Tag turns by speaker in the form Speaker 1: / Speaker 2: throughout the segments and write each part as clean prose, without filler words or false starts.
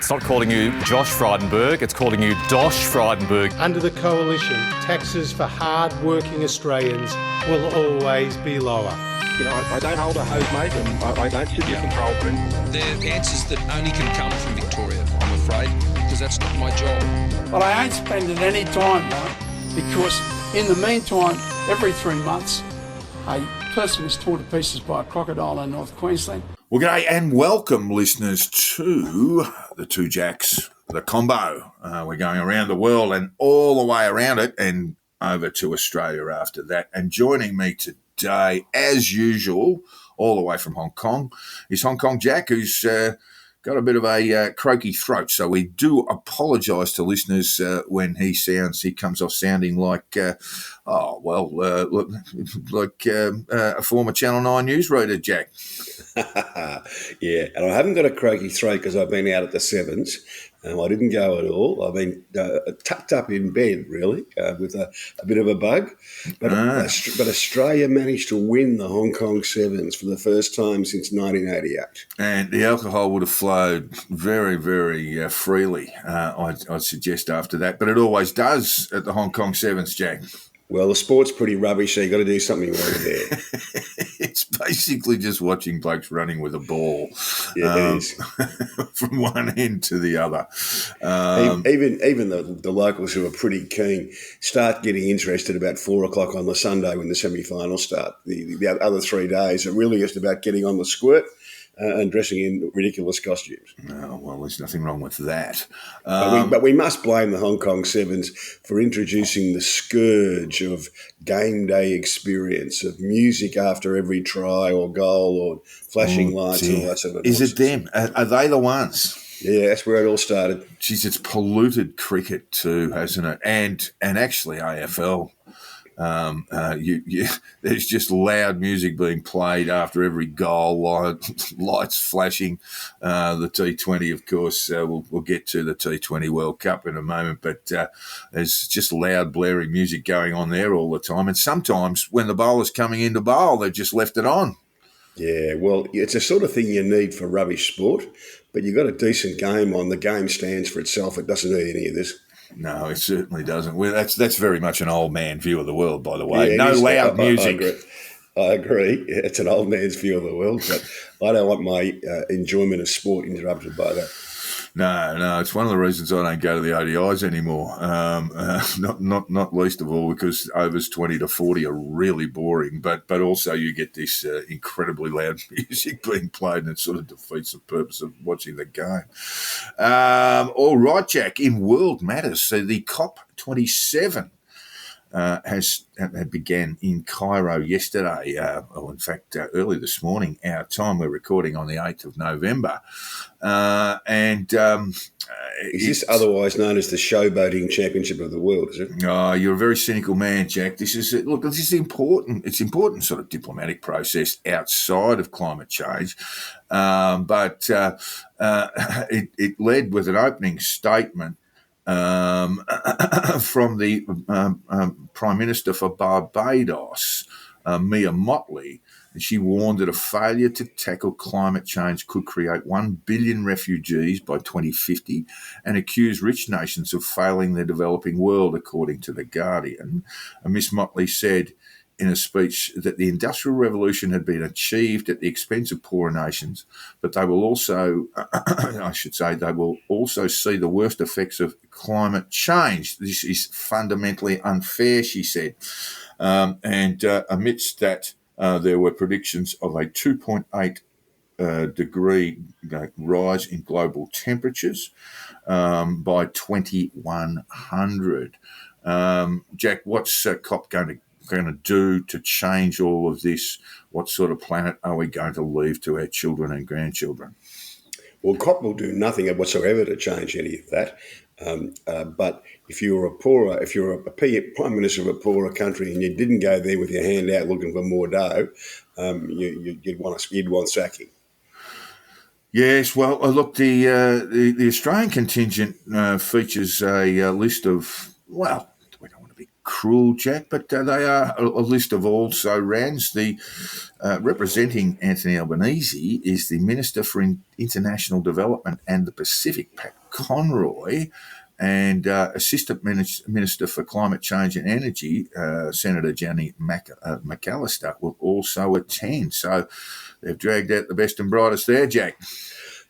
Speaker 1: It's not calling you Josh Frydenberg, it's calling you Dosh Frydenberg.
Speaker 2: Under the coalition, taxes for hard-working Australians will always be lower.
Speaker 3: You know, I don't hold a hose, mate, and I don't sit in control room.
Speaker 4: They're answers that only can come from Victoria, I'm afraid, because that's not my job.
Speaker 5: But I ain't spending any time, though, because in the meantime, every 3 months, a person is torn to pieces by a crocodile in North Queensland.
Speaker 6: Well, g'day and welcome, listeners, to the Two Jacks, the combo. We're going around the world and all the way around it and over to Australia after that. And joining me today, as usual, all the way from Hong Kong, is Hong Kong Jack, who's got a bit of a croaky throat. So we do apologise to listeners when he comes off sounding like, a former Channel 9 newsreader, Jack.
Speaker 7: Yeah, and I haven't got a croaky throat because I've been out at the Sevens. I didn't go at all. I've been tucked up in bed, really, with a bit of a bug. But Australia managed to win the Hong Kong Sevens for the first time since 1988.
Speaker 6: And the alcohol would have flowed very, very freely, I'd suggest, after that. But it always does at the Hong Kong Sevens, Jack.
Speaker 7: Well, the sport's pretty rubbish, so you've got to do something over there.
Speaker 6: It's basically just watching blokes running with a ball.
Speaker 7: Yeah, it is.
Speaker 6: From one end to the other.
Speaker 7: Even the locals who are pretty keen start getting interested about 4 o'clock on the Sunday when the semi-finals start. The other 3 days are really just about getting on the squirt and dressing in ridiculous costumes.
Speaker 6: Oh, well, there's nothing wrong with that.
Speaker 7: But we must blame the Hong Kong Sevens for introducing the scourge of game day experience, of music after every try or goal or flashing lights and all that sort of
Speaker 6: nonsense. Is it them? Are they the ones?
Speaker 7: Yeah, that's where it all started.
Speaker 6: Jeez, it's polluted cricket too, hasn't it? And actually AFL. There's just loud music being played after every goal, lights flashing. The T20, of course, we'll get to the T20 World Cup in a moment, but there's just loud, blaring music going on there all the time. And sometimes when the bowler's coming in to bowl, they've just left it on. Yeah,
Speaker 7: well, it's the sort of thing you need for rubbish sport, but you've got a decent game on. The game stands for itself. It doesn't need any of this.
Speaker 6: No, it certainly doesn't. Well, that's very much an old man view of the world, by the way.
Speaker 7: Yeah,
Speaker 6: no loud music.
Speaker 7: I agree. It's an old man's view of the world, but I don't want my enjoyment of sport interrupted by that.
Speaker 6: No, it's one of the reasons I don't go to the ODIs anymore. Not least of all because overs 20 to 40 are really boring, but also you get this incredibly loud music being played, and it sort of defeats the purpose of watching the game. All right, Jack. In world matters, so the COP27 had began in Cairo yesterday, or in fact early this morning, our time. We're recording on the 8th of November.
Speaker 7: Is this otherwise known as the Showboating Championship of the World, is it?
Speaker 6: Oh, you're a very cynical man, Jack. This is important. It's important sort of diplomatic process outside of climate change. But it led with an opening statement from the Prime Minister for Barbados, Mia Mottley. And she warned that a failure to tackle climate change could create 1 billion refugees by 2050 and accused rich nations of failing the developing world, according to The Guardian. And Miss Mottley said in a speech that the Industrial Revolution had been achieved at the expense of poorer nations, but they will also, they will also see the worst effects of climate change. This is fundamentally unfair, she said. Amidst that, there were predictions of a 2.8 degree rise in global temperatures by 2100. Jack, what's COP going to do to change all of this? What sort of planet are we going to leave to our children and grandchildren?
Speaker 7: Well, COP will do nothing whatsoever to change any of that. But if you're a prime minister of a poorer country and you didn't go there with your hand out looking for more dough, you'd want sacking.
Speaker 6: Yes, well, look, the Australian contingent features a list of, well, we don't want to be cruel, Jack, but they are a list of also rans. The representing Anthony Albanese is the Minister for International Development and the Pacific, Pat Conroy, and Assistant Minister for Climate Change and Energy, Senator Jenny McAllister, will also attend. So they've dragged out the best and brightest there, Jack.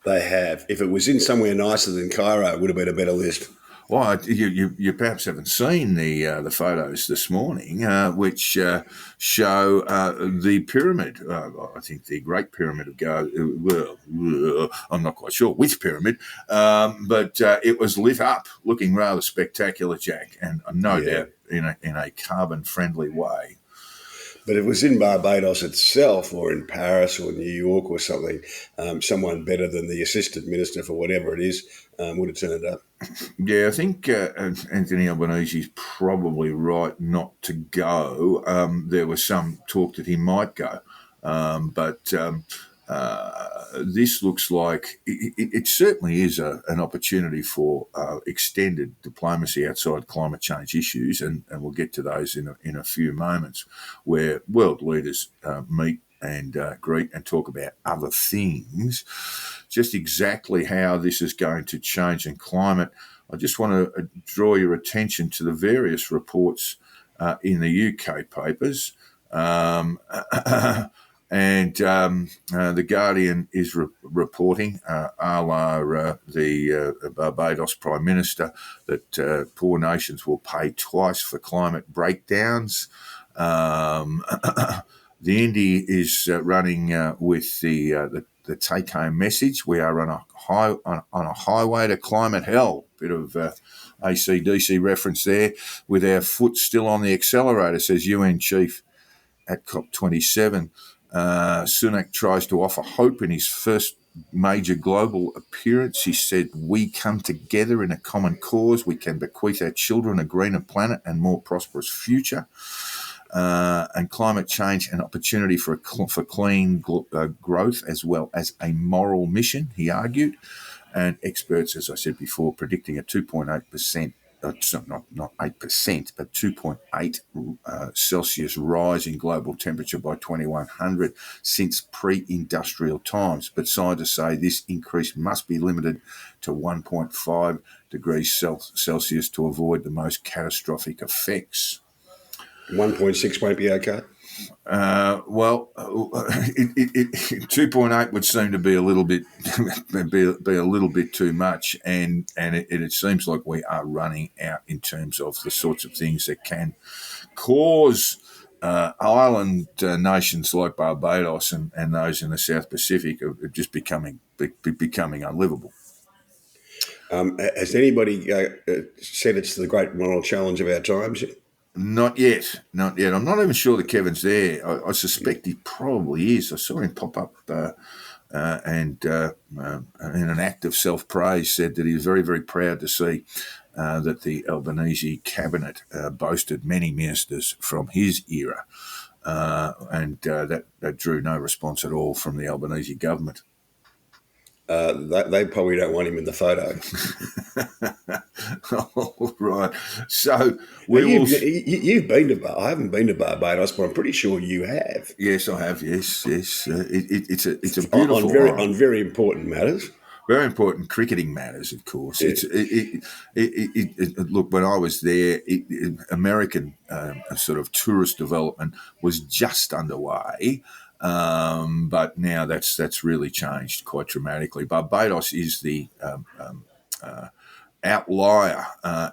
Speaker 7: They have. If it was in somewhere nicer than Cairo, it would have been a better list.
Speaker 6: Well, you perhaps haven't seen the photos this morning, which show the pyramid. I think the Great Pyramid of Giza. Well, I'm not quite sure which pyramid, but it was lit up, looking rather spectacular, Jack, and no doubt in a carbon-friendly way.
Speaker 7: But if it was in Barbados itself or in Paris or New York or something, someone better than the assistant minister for whatever it is would have turned up.
Speaker 6: Yeah, I think Anthony Albanese is probably right not to go. There was some talk that he might go, but this looks like it certainly is an opportunity for extended diplomacy outside climate change issues, and we'll get to those in a few moments, where world leaders meet and greet and talk about other things. Just exactly how this is going to change in climate, I just want to draw your attention to the various reports in the UK papers. And The Guardian is reporting, a la the Barbados Prime Minister, that poor nations will pay twice for climate breakdowns. The Indy is running with the take-home message: we are on a highway to climate hell. Bit of AC/DC reference there, with our foot still on the accelerator, says UN chief at COP27. Sunak tries to offer hope in his first major global appearance. He said, "We come together in a common cause. We can bequeath our children a greener planet and more prosperous future." And climate change an opportunity for clean growth as well as a moral mission, he argued. And experts, as I said before, predicting a 2.8%, not 8%, but 2.8 Celsius rise in global temperature by 2100 since pre-industrial times. But scientists say this increase must be limited to 1.5 degrees Celsius to avoid the most catastrophic effects.
Speaker 7: 1.6 won't be okay.
Speaker 6: 2.8 would seem to be a little bit be a little bit too much, and it seems like we are running out in terms of the sorts of things that can cause island nations like Barbados and those in the South Pacific are just becoming unlivable.
Speaker 7: Has anybody said it's the great moral challenge of our times?
Speaker 6: Not yet. I'm not even sure that Kevin's there. I suspect he probably is. I saw him pop up and in an act of self-praise said that he was very, very proud to see that the Albanese cabinet boasted many ministers from his era, and that drew no response at all from the Albanese government.
Speaker 7: They probably don't want him in the photo.
Speaker 6: All right. So
Speaker 7: you've been to I haven't been to Barbados, but I'm pretty sure you have.
Speaker 6: Yes, I have. Yes. It's a beautiful
Speaker 7: on very important matters.
Speaker 6: Very important cricketing matters, of course. Yeah. Look, when I was there, American sort of tourist development was just underway. But now that's really changed quite dramatically. Barbados is the outlier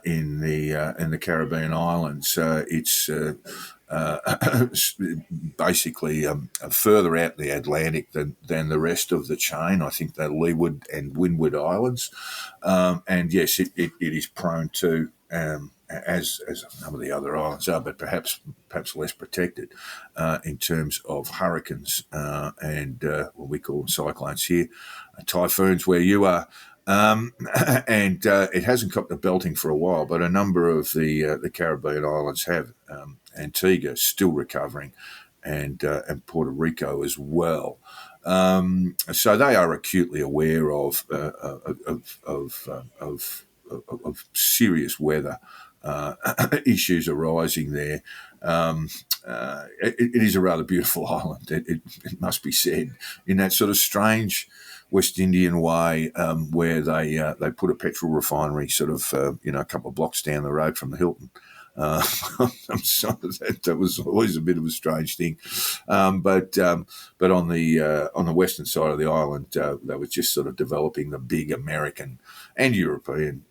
Speaker 6: in the Caribbean islands. It's basically further out the Atlantic than the rest of the chain. I think the Leeward and Windward Islands, and yes, it is prone to. As some of the other islands are, but perhaps less protected in terms of hurricanes and what we call cyclones here, typhoons where you are. And it hasn't got the belting for a while, but a number of the Caribbean islands have. Antigua still recovering, and Puerto Rico as well. So they are acutely aware of serious weather issues arising there. It is a rather beautiful island, it must be said, in that sort of strange West Indian way, where they put a petrol refinery sort of a couple of blocks down the road from the Hilton. I'm sorry, that was always a bit of a strange thing, but on the western side of the island, they were just sort of developing the big American and European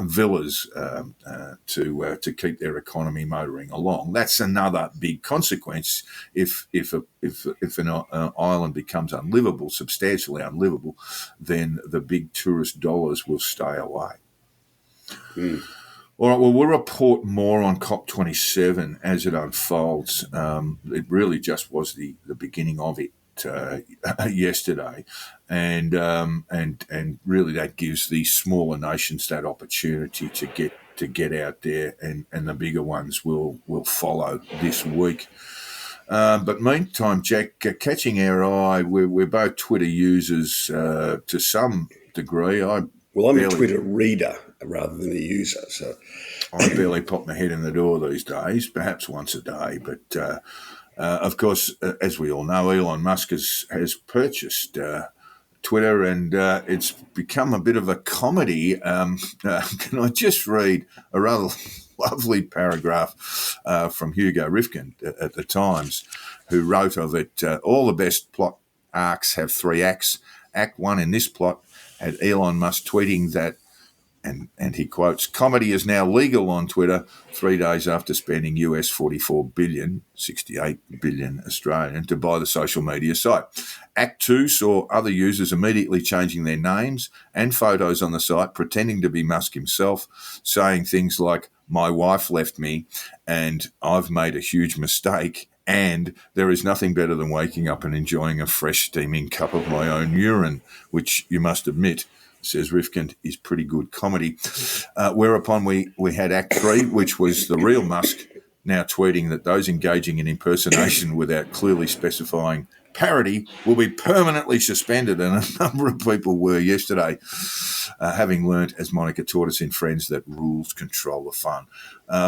Speaker 6: villas to keep their economy motoring along. That's another big consequence if an island becomes unlivable, substantially unlivable, then the big tourist dollars will stay away. All right, well, we'll report more on COP27 as it unfolds. It really just was the beginning of it yesterday, and really that gives the smaller nations that opportunity to get out there, and the bigger ones will follow this week. But meantime, Jack, catching our eye, we're both Twitter users to some degree. I'm
Speaker 7: a Twitter reader rather than a user, so
Speaker 6: I barely pop my head in the door these days, perhaps once a day. But of course, as we all know, Elon Musk has purchased Twitter, and it's become a bit of a comedy. Can I just read a rather lovely paragraph from Hugo Rifkin at the Times, who wrote of it, all the best plot arcs have 3 acts. Act 1 in this plot had Elon Musk tweeting that, and he quotes, "Comedy is now legal on Twitter 3 days after spending US 44 billion, 68 billion Australian, to buy the social media site." Act 2 saw other users immediately changing their names and photos on the site, pretending to be Musk himself, saying things like, "My wife left me," and "I've made a huge mistake," and "There is nothing better than waking up and enjoying a fresh steaming cup of my own urine," which you must admit, says Rifkin, is pretty good comedy. Whereupon we had Act 3, which was the real Musk, now tweeting that those engaging in impersonation without clearly specifying parody will be permanently suspended, and a number of people were yesterday, having learnt, as Monica taught us in Friends, that rules control the fun.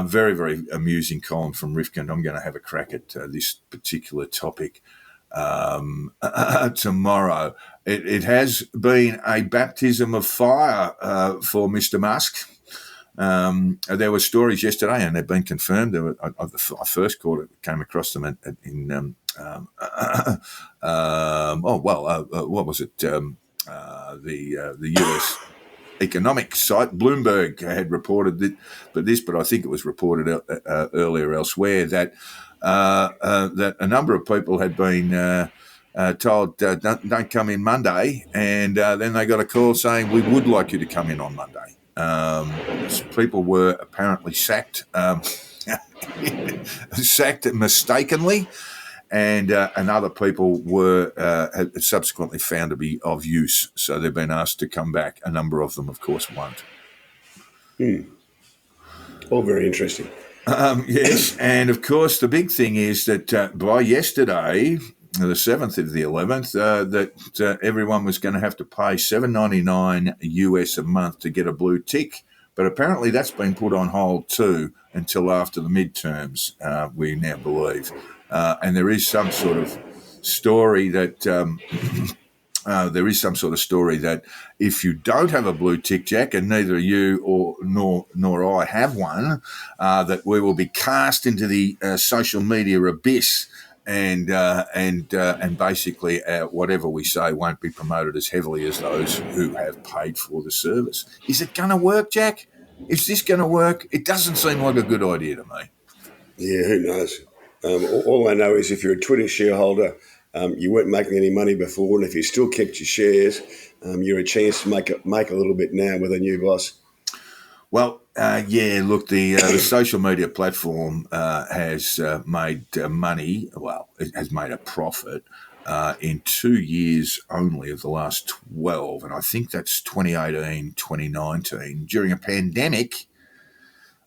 Speaker 6: Very, very amusing column from Rifkin. I'm going to have a crack at this particular topic tomorrow. It has been a baptism of fire for Mr. Musk. There were stories yesterday, and they've been confirmed. I first came across them what was it? The US economic site Bloomberg had reported that, but I think it was reported earlier elsewhere that a number of people had been told don't come in Monday, and then they got a call saying we would like you to come in on Monday. People were apparently sacked mistakenly, and other people were subsequently found to be of use. So they've been asked to come back. A number of them, of course, won't.
Speaker 7: All very interesting.
Speaker 6: Yes, and of course the big thing is that by yesterday, the 7th of the 11th, that everyone was going to have to pay $7.99 US a month to get a blue tick. But apparently that's been put on hold too until after the midterms, we now believe. And there is some sort of story that if you don't have a blue tick, Jack, and neither you nor I have one, that we will be cast into the social media abyss, and basically whatever we say won't be promoted as heavily as those who have paid for the service. Is it going to work, Jack? Is this going to work? It doesn't seem like a good idea to me.
Speaker 7: Yeah, who knows? All I know is if you're a Twitter shareholder, you weren't making any money before, and if you still kept your shares, you're a chance to make a little bit now with a new boss.
Speaker 6: Well, look, the social media platform has made money. Well, it has made a profit in 2 years only of the last 12, and I think that's 2018, 2019, during a pandemic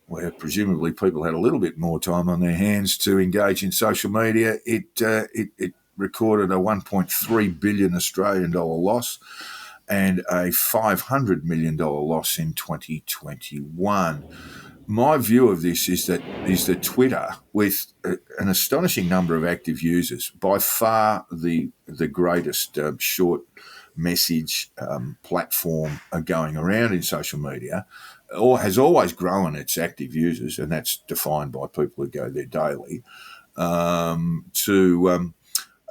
Speaker 6: where presumably people had a little bit more time on their hands to engage in social media. It recorded a 1.3 billion Australian dollar loss and a $500 million loss in 2021. my view of this is that Twitter, with an astonishing number of active users, by far the greatest short message platform going around in social media, or has always grown its active users, and that's defined by people who go there daily. And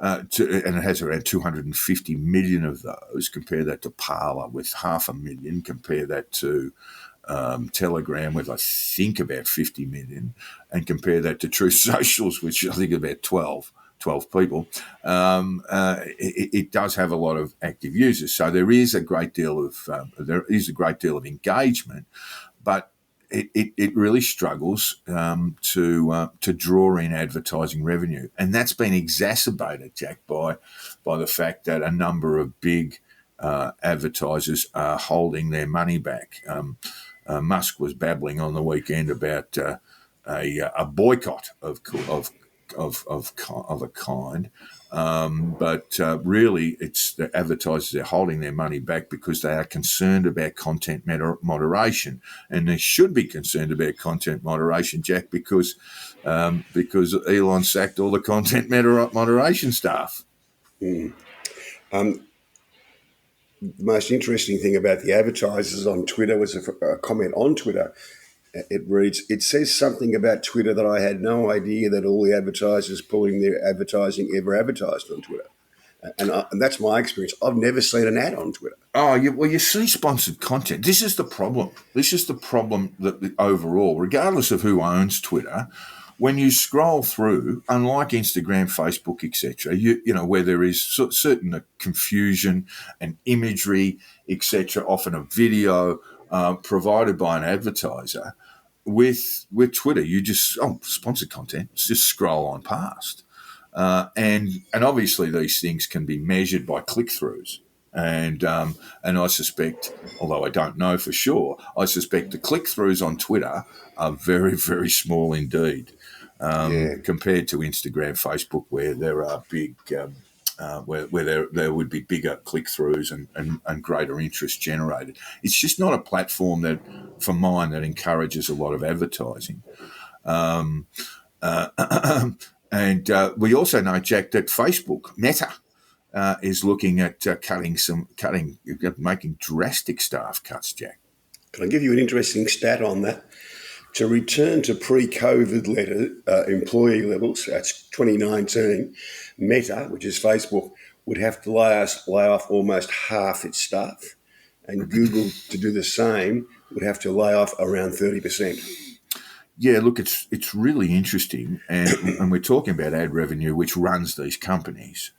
Speaker 6: it has around 250 million of those. Compare that to Parler with 500,000. Compare that to Telegram with, I think, about 50 million, and compare that to Truth Socials, which I think about 12 people. It does have a lot of active users, so there is a great deal of engagement, but it really struggles to draw in advertising revenue, and that's been exacerbated, Jack, by the fact that a number of big advertisers are holding their money back. Musk was babbling on the weekend about a boycott of a kind, but really it's the advertisers are holding their money back because they are concerned about content moderation, and they should be concerned about content moderation, Jack, because Elon sacked all the content moderation staff.
Speaker 7: The most interesting thing about the advertisers on Twitter was a comment on Twitter. It reads, "It says something about Twitter that I had no idea that all the advertisers pulling their advertising ever advertised on Twitter." And that's my experience. I've never seen an ad on Twitter.
Speaker 6: Oh, you see sponsored content. This is the problem. That overall, regardless of who owns Twitter, when you scroll through, unlike Instagram, Facebook, etc., you know where there is certain confusion and imagery, etc., often a video provided by an advertiser. With Twitter, you just sponsored content. Just scroll on past, and obviously these things can be measured by click-throughs. And I suspect, although I don't know for sure, I suspect the click-throughs on Twitter are very, very small indeed, compared to Instagram, Facebook, where there are big, where there would be bigger click-throughs and greater interest generated. It's just not a platform that encourages a lot of advertising. And we also know, Jack, that Facebook, Meta, is looking at making drastic staff cuts, Jack.
Speaker 7: Can I give you an interesting stat on that? To return to pre-COVID employee levels, that's 2019, Meta, which is Facebook, would have to lay off almost half its staff, and Google, to do the same, would have to lay off around 30%.
Speaker 6: Yeah, look, it's really interesting, and we're talking about ad revenue, which runs these companies,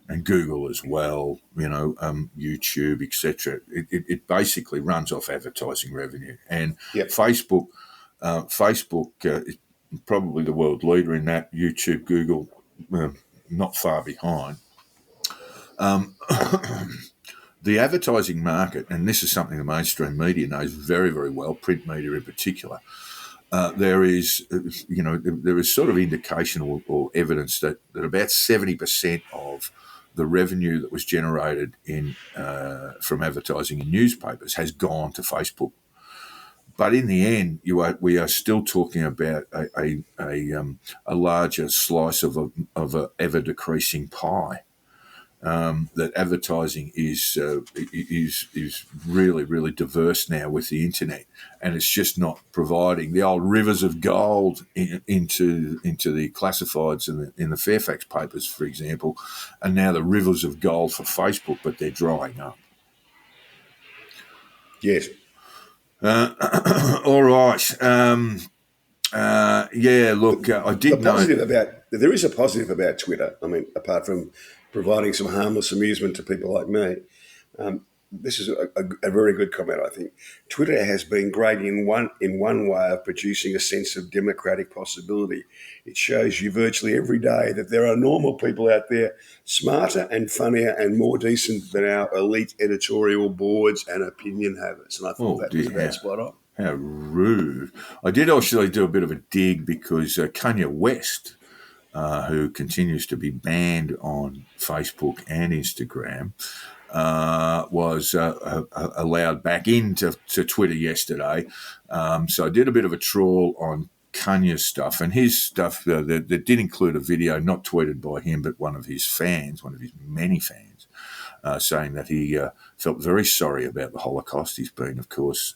Speaker 6: and Google as well, YouTube, etc. It basically runs off advertising revenue, and Facebook is probably the world leader in that. YouTube, Google, not far behind. The advertising market, and this is something the mainstream media knows very, very well, print media in particular. There is sort of indication or evidence that about 70% of the revenue that was generated from advertising in newspapers has gone to Facebook. But in the end, we are still talking about a larger slice of a ever decreasing pie. That advertising is really, really diverse now with the internet, and it's just not providing the old rivers of gold into the classifieds in the Fairfax papers, for example, and now the rivers of gold for Facebook, but they're drying up.
Speaker 7: Yes.
Speaker 6: All right. Look, I did know
Speaker 7: there is a positive about Twitter. I mean, apart from providing some harmless amusement to people like me, this is a very good comment, I think. Twitter has been great in one way of producing a sense of democratic possibility. It shows you virtually every day that there are normal people out there, smarter and funnier and more decent than our elite editorial boards and opinion havers. And I thought that was about spot on.
Speaker 6: How rude. I did actually do a bit of a dig because Kanye West, who continues to be banned on Facebook and Instagram, was allowed back into Twitter yesterday. So I did a bit of a trawl on Kanye's stuff, and his stuff that did include a video not tweeted by him, but one of his fans, one of his many fans, saying that he felt very sorry about the Holocaust. He's been, of course,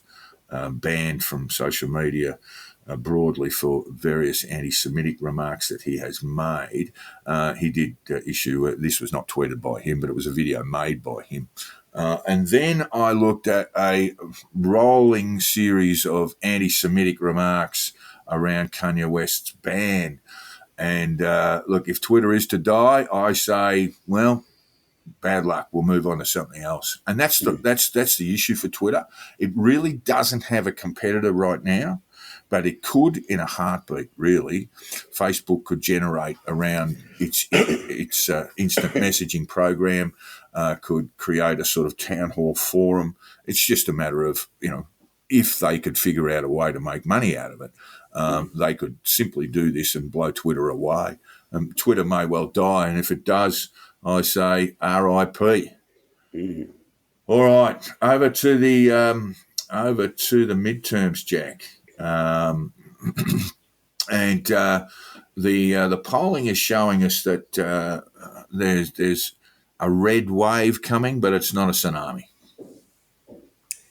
Speaker 6: banned from social media broadly for various anti-Semitic remarks that he has made. He did issue, this was not tweeted by him, but it was a video made by him. And then I looked at a rolling series of anti-Semitic remarks around Kanye West's ban. And look, if Twitter is to die, I say, well, bad luck. We'll move on to something else. And that's the issue for Twitter. It really doesn't have a competitor right now, but it could in a heartbeat, really. Facebook could generate around its instant messaging program, could create a sort of town hall forum. It's just a matter of, if they could figure out a way to make money out of it, they could simply do this and blow Twitter away. Twitter may well die, and if it does, I say RIP. Mm. All right, over to the midterms, Jack, and the polling is showing us that there's a red wave coming, but it's not a tsunami.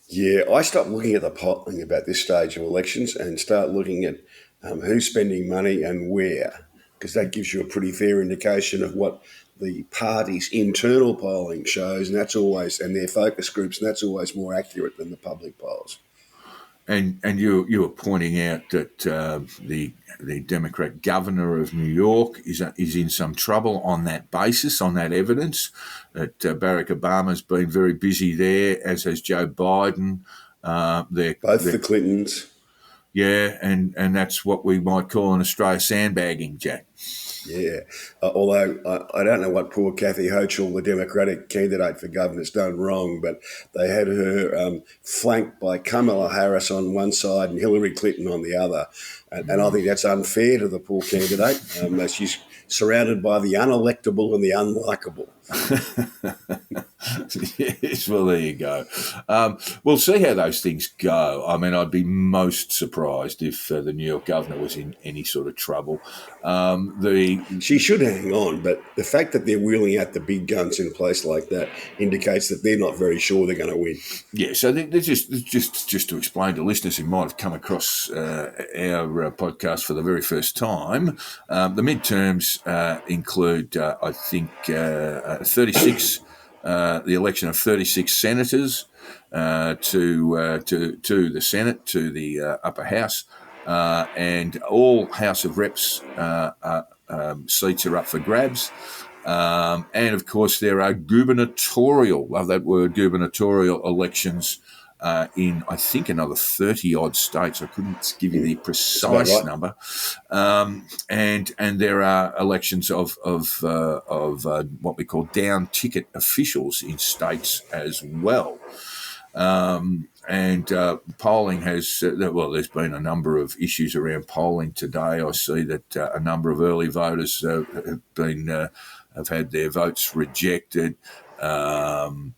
Speaker 7: Yeah, I stopped looking at the polling about this stage of elections and start looking at who's spending money and where, because that gives you a pretty fair indication of what the party's internal polling shows, and their focus groups, and that's always more accurate than the public polls.
Speaker 6: And you were pointing out that the Democrat governor of New York is in some trouble on that basis, on that evidence. That Barack Obama's been very busy there, as has Joe Biden.
Speaker 7: Both the Clintons.
Speaker 6: Yeah, and that's what we might call in Australia sandbagging, Jack.
Speaker 7: Yeah, although I don't know what poor Kathy Hochul, the Democratic candidate for governor's done wrong, but they had her flanked by Kamala Harris on one side and Hillary Clinton on the other. And I think that's unfair to the poor candidate. She's surrounded by the unelectable and the unlikable.
Speaker 6: Yes, well, there you go. We'll see how those things go. I mean, I'd be most surprised if the New York governor was in any sort of trouble.
Speaker 7: She should hang on, but the fact that they're wheeling out the big guns in a place like that indicates that they're not very sure they're going to win.
Speaker 6: Yeah, so they're just to explain to listeners who might have come across our podcast for the very first time, the midterms include, I think, 36. The election of 36 senators to the Senate, to the upper house, and all House of Reps seats are up for grabs. And, of course, there are gubernatorial, love that word, gubernatorial elections in, I think, another 30-odd states. I couldn't give you the precise number. And there are elections of what we call down-ticket officials in states as well. And polling has, there's been a number of issues around polling today. I see that a number of early voters have had their votes rejected. The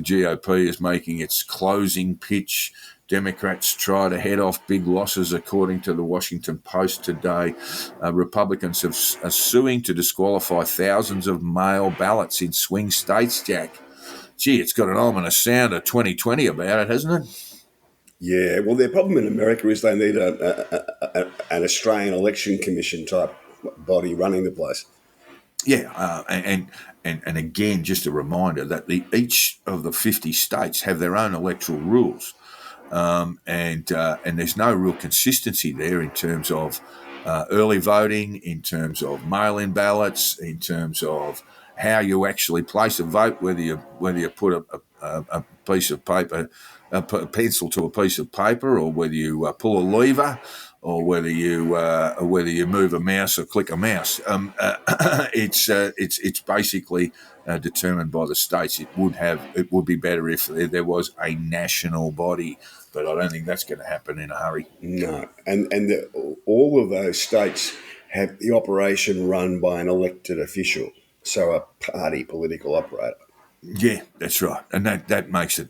Speaker 6: GOP is making its closing pitch. Democrats try to head off big losses, according to the Washington Post today. Republicans are suing to disqualify thousands of mail ballots in swing states, Jack. Gee, it's got an ominous sound of 2020 about it, hasn't it?
Speaker 7: Yeah, well, their problem in America is they need an Australian Election Commission type body running the place.
Speaker 6: Yeah, and again, just a reminder that each of the 50 states have their own electoral rules, and there's no real consistency there in terms of early voting, in terms of mail-in ballots, in terms of how you actually place a vote, whether you put a piece of paper, a pencil to a piece of paper, or whether you pull a lever, or whether you move a mouse or click a mouse. It's basically determined by the states. It would be better if there was a national body, but I don't think that's going to happen in a hurry.
Speaker 7: No, and all of those states have the operation run by an elected official, so a party political operator.
Speaker 6: Yeah, that's right, and that makes it,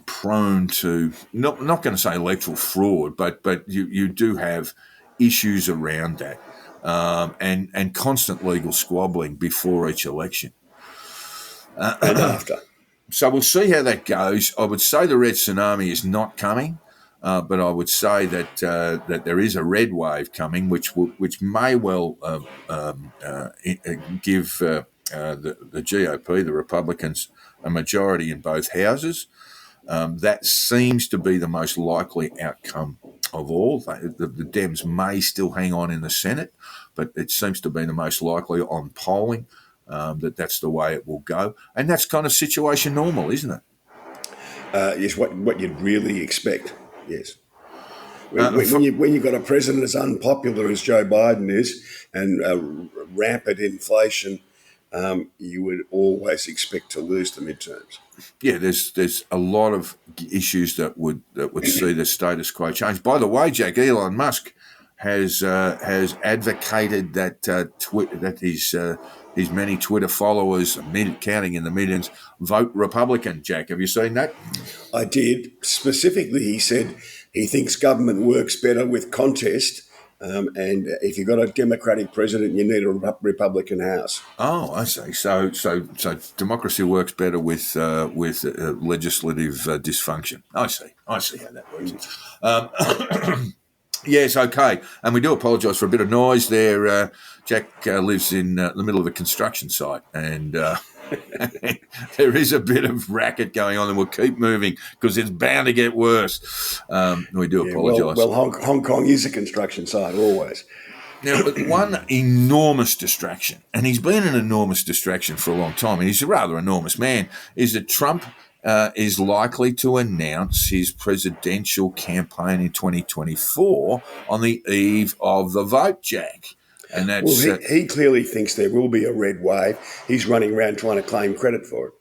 Speaker 6: prone to not going to say electoral fraud, but you do have issues around that, and constant legal squabbling before each election.
Speaker 7: And after.
Speaker 6: So we'll see how that goes. I would say the red tsunami is not coming, but I would say that that there is a red wave coming, which may well give the GOP, the Republicans, a majority in both houses. That seems to be the most likely outcome of all. The Dems may still hang on in the Senate, but it seems to be the most likely on polling. That's the way it will go. And that's kind of situation normal, isn't it?
Speaker 7: Yes, what you'd really expect, yes. When you've got a president as unpopular as Joe Biden is and rampant inflation, you would always expect to lose the midterms.
Speaker 6: Yeah, there's a lot of issues that would see the status quo change. By the way, Jack, Elon Musk has advocated that his many Twitter followers, counting in the millions, vote Republican. Jack, have you seen that?
Speaker 7: I did. Specifically, he said he thinks government works better with contest, and if you've got a Democratic president, you need a Republican House.
Speaker 6: Oh, I see. So democracy works better with legislative dysfunction. I see how that works. Yes, okay. And we do apologise for a bit of noise there. Jack lives in the middle of a construction site, and there is a bit of racket going on, and we'll keep moving because it's bound to get worse. We do apologise.
Speaker 7: Well, Hong Kong is a construction site always.
Speaker 6: Now, one enormous distraction, and he's been an enormous distraction for a long time, and he's a rather enormous man, is that Trump is likely to announce his presidential campaign in 2024 on the eve of the vote, Jack. And that's
Speaker 7: he clearly thinks there will be a red wave. He's running around trying to claim credit for it.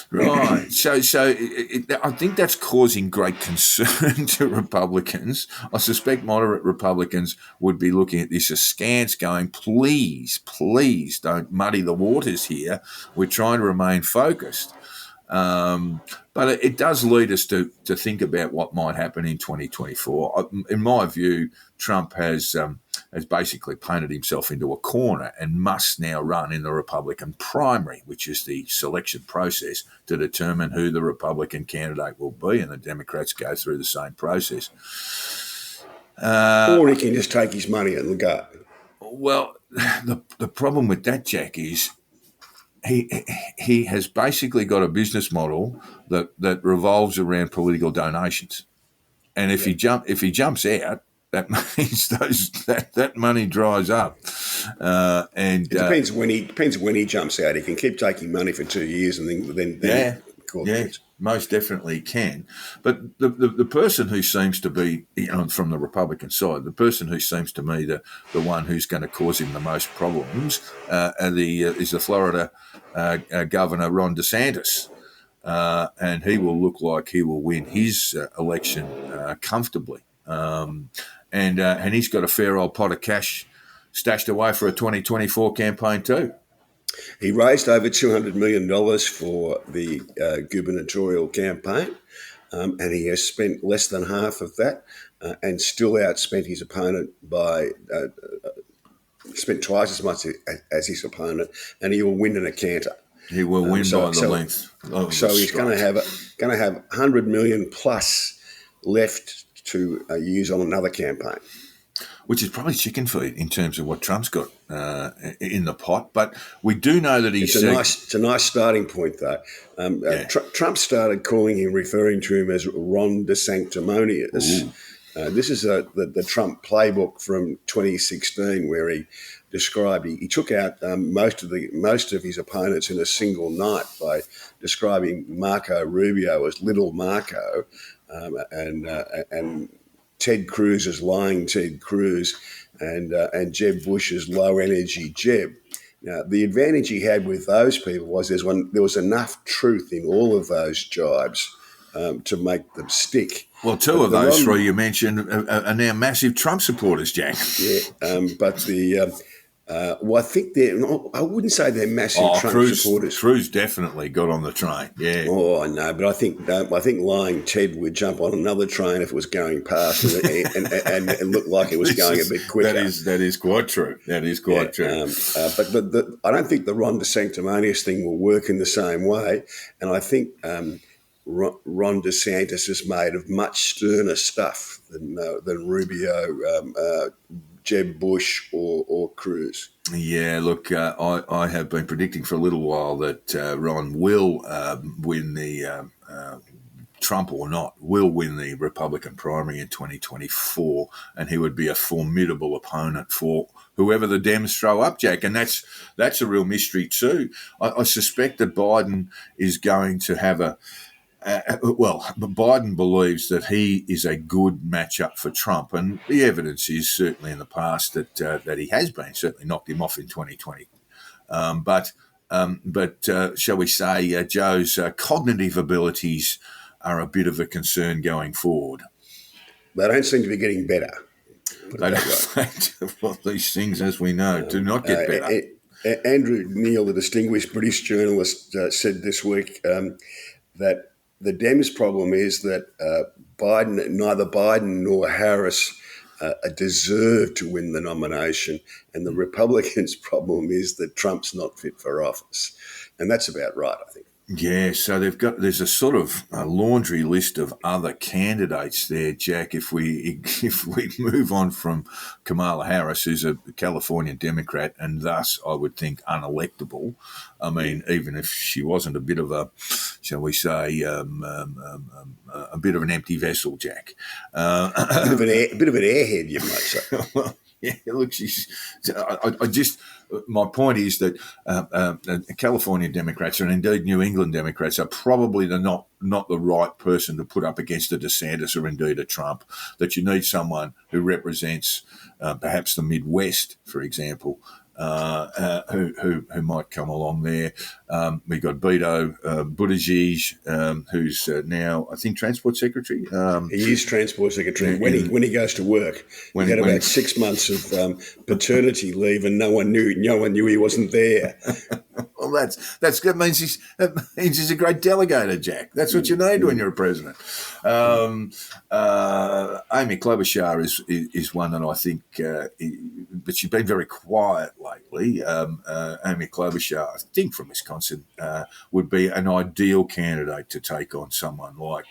Speaker 6: Right. So I think that's causing great concern to Republicans. I suspect moderate Republicans would be looking at this askance going, please don't muddy the waters here. We're trying to remain focused. But it does lead us to think about what might happen in 2024. In my view, Trump has basically painted himself into a corner and must now run in the Republican primary, which is the selection process to determine who the Republican candidate will be, and the Democrats go through the same process.
Speaker 7: Or he can just take his money and go.
Speaker 6: Well, the problem with that, Jack, is he has basically got a business model that revolves around political donations, and if he jumps out, that means that money dries up. And
Speaker 7: it depends when he jumps out. He can keep taking money for 2 years and then
Speaker 6: most definitely can. But the person who seems to be, from the Republican side, the person who seems to me the one who's going to cause him the most problems is the Florida Governor Ron DeSantis. And he will look like he will win his election comfortably. And he's got a fair old pot of cash stashed away for a 2024 campaign too.
Speaker 7: He raised over $200 million for the gubernatorial campaign, and he has spent less than half of that and still outspent his opponent by spent twice as much as his opponent, and he will win in a canter.
Speaker 6: He will win by the length.
Speaker 7: So he's going to have $100 million plus left to use on another campaign.
Speaker 6: Which is probably chicken feed in terms of what Trump's got in the pot. But we do know that he's...
Speaker 7: It's a nice starting point, though. Trump started referring to him as Ron DeSanctimonious. This is the Trump playbook from 2016, where he described he took out most of his opponents in a single night by describing Marco Rubio as Little Marco, and Ted Cruz as lying Ted Cruz, and Jeb Bush as low energy Jeb. Now, the advantage he had with those people was there was enough truth in all of those jibes to make them stick.
Speaker 6: Well, two of those three you mentioned are now massive Trump supporters, Jack.
Speaker 7: Yeah, but I think I wouldn't say they're massive Trump supporters.
Speaker 6: Cruz definitely got on the train. Yeah.
Speaker 7: Oh, I know, but I think lying Ted would jump on another train if it was going past and it looked like it was going a bit quicker.
Speaker 6: That is quite true. That is quite true.
Speaker 7: But I don't think the Ron DeSanctimonious thing will work in the same way, and I think Ron DeSantis is made of much sterner stuff than Rubio, Jeb Bush or Cruz.
Speaker 6: Yeah, look, I have been predicting for a little while that Ron will win the Trump or not, will win the Republican primary in 2024, and he would be a formidable opponent for whoever the Dems throw up, Jack. And that's a real mystery too. I suspect that Biden is going to have Biden believes that he is a good matchup for Trump, and the evidence is certainly in the past that he has been. Certainly knocked him off in 2020. But shall we say, Joe's cognitive abilities are a bit of a concern going forward.
Speaker 7: They don't seem to be getting better.
Speaker 6: Well, these things, as we know, do not get better.
Speaker 7: Andrew Neil, the distinguished British journalist, said this week that the Dems' problem is that neither Biden nor Harris deserve to win the nomination, and the Republicans' problem is that Trump's not fit for office, and that's about right, I think.
Speaker 6: Yeah, so there's a sort of a laundry list of other candidates there, Jack. If we move on from Kamala Harris, who's a California Democrat and thus I would think unelectable. I mean, even if she wasn't a bit of a, shall we say, a bit of an empty vessel, Jack.
Speaker 7: A bit of an airhead, you might say.
Speaker 6: Well, yeah, look, my point is that California Democrats and indeed New England Democrats are probably not the right person to put up against a DeSantis or indeed a Trump, that you need someone who represents perhaps the Midwest, for example, who might come along there. We got Beto Buttigieg, who's now, I think, Transport Secretary.
Speaker 7: He is Transport Secretary when he goes to work. He had about 6 months of paternity leave, and no one knew he wasn't there.
Speaker 6: Well, that means he's a great delegator, Jack. That's what you need when you're a president. Amy Klobuchar is one that I think, but she's been very quiet lately. Amy Klobuchar, I think from Wisconsin, would be an ideal candidate to take on someone like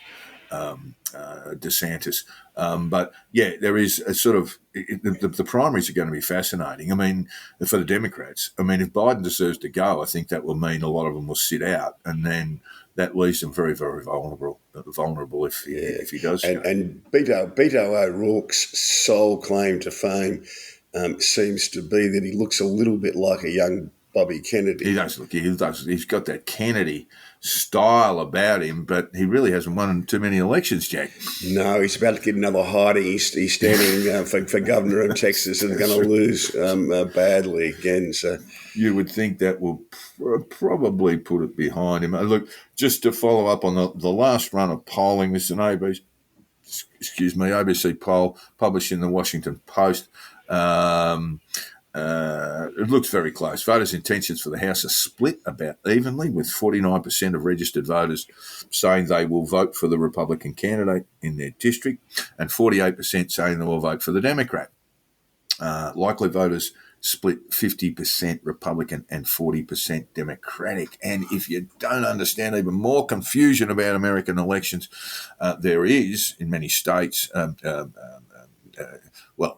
Speaker 6: DeSantis. But yeah, there is a sort of the primaries are going to be fascinating. I mean, for the Democrats, I mean, if Biden deserves to go, I think that will mean a lot of them will sit out, and then that leaves them very, very vulnerable if he does.
Speaker 7: And Beto O'Rourke's sole claim to fame seems to be that he looks a little bit like a young Bobby Kennedy.
Speaker 6: He does look. He does. He's got that Kennedy style about him, but he really hasn't won too many elections, Jack.
Speaker 7: No, he's about to get another hiding. He's standing for governor of Texas and going to lose badly again. So
Speaker 6: you would think that will probably put it behind him. Look, just to follow up on the last run of polling, this is an ABC poll published in the Washington Post. It looks very close. Voters' intentions for the House are split about evenly, with 49% of registered voters saying they will vote for the Republican candidate in their district and 48% saying they will vote for the Democrat. Likely voters split 50% Republican and 40% Democratic. And if you don't understand even more confusion about American elections, there is, in many states,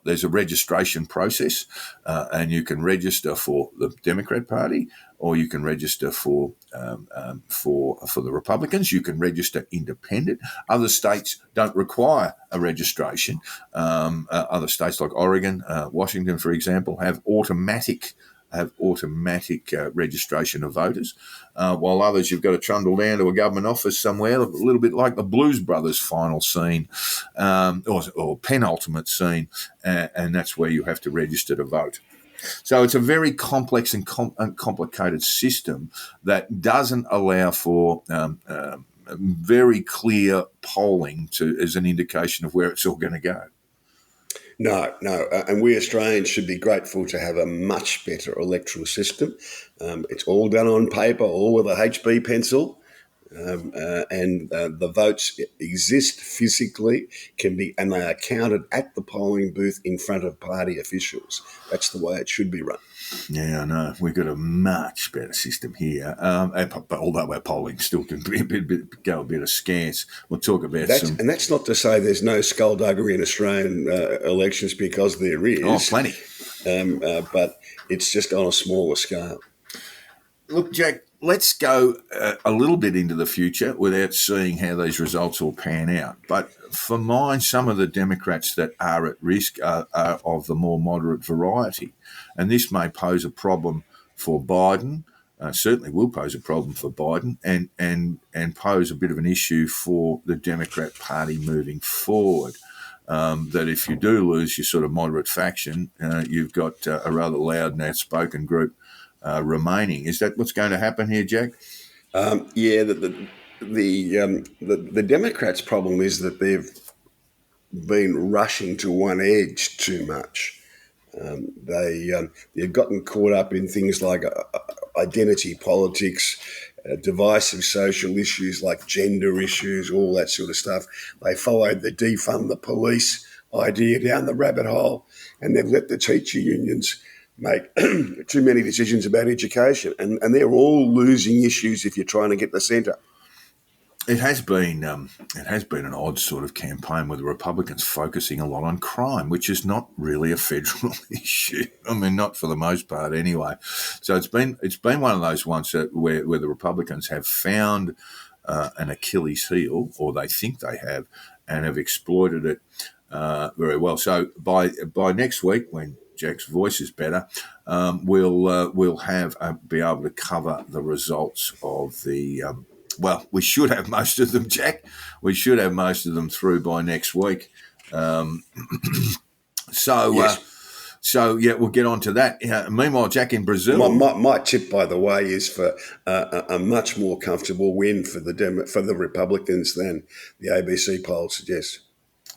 Speaker 6: there's a registration process, and you can register for the Democrat Party, or you can register for the Republicans. You can register independent. Other states don't require a registration. Other states like Oregon, Washington, for example, have automatic registration of voters, while others you've got to trundle down to a government office somewhere, a little bit like the Blues Brothers final scene or penultimate scene, and that's where you have to register to vote. So it's a very complex and complicated system that doesn't allow for very clear polling as an indication of where it's all going to go.
Speaker 7: No, and we Australians should be grateful to have a much better electoral system. It's all done on paper, all with a HB pencil. And the votes exist physically, and they are counted at the polling booth in front of party officials. That's the way it should be run.
Speaker 6: Yeah, I know. We've got a much better system here. But although our polling still can be go a bit askance, we'll talk about
Speaker 7: And that's not to say there's no skullduggery in Australian elections, because there is.
Speaker 6: Oh, plenty.
Speaker 7: But it's just on a smaller scale.
Speaker 6: Look, Jack, let's go a little bit into the future without seeing how these results will pan out. But for mine, some of the Democrats that are at risk are of the more moderate variety. And this may pose a problem for Biden, certainly will pose a problem for Biden, and pose a bit of an issue for the Democrat Party moving forward. That if you do lose your sort of moderate faction, you've got a rather loud and outspoken group remaining. Is that what's going to happen here, Jack?
Speaker 7: Yeah, the Democrats' problem is that they've been rushing to one edge too much. They've gotten caught up in things like identity politics, divisive social issues like gender issues, all that sort of stuff. They followed the defund the police idea down the rabbit hole, and they've let the teacher unions make too many decisions about education, and they're all losing issues if you're trying to get the centre.
Speaker 6: It has been an odd sort of campaign with the Republicans focusing a lot on crime, which is not really a federal issue. I mean, not for the most part, anyway. So it's been one of those ones where the Republicans have found an Achilles heel, or they think they have, and have exploited it very well. So by next week, when Jack's voice is better, we'll be able to cover the results of the. Well, we should have most of them, Jack. We should have most of them through by next week. So we'll get on to that. Meanwhile, Jack, in Brazil,
Speaker 7: my tip, by the way, is for a much more comfortable win for the Republicans than the ABC poll suggests.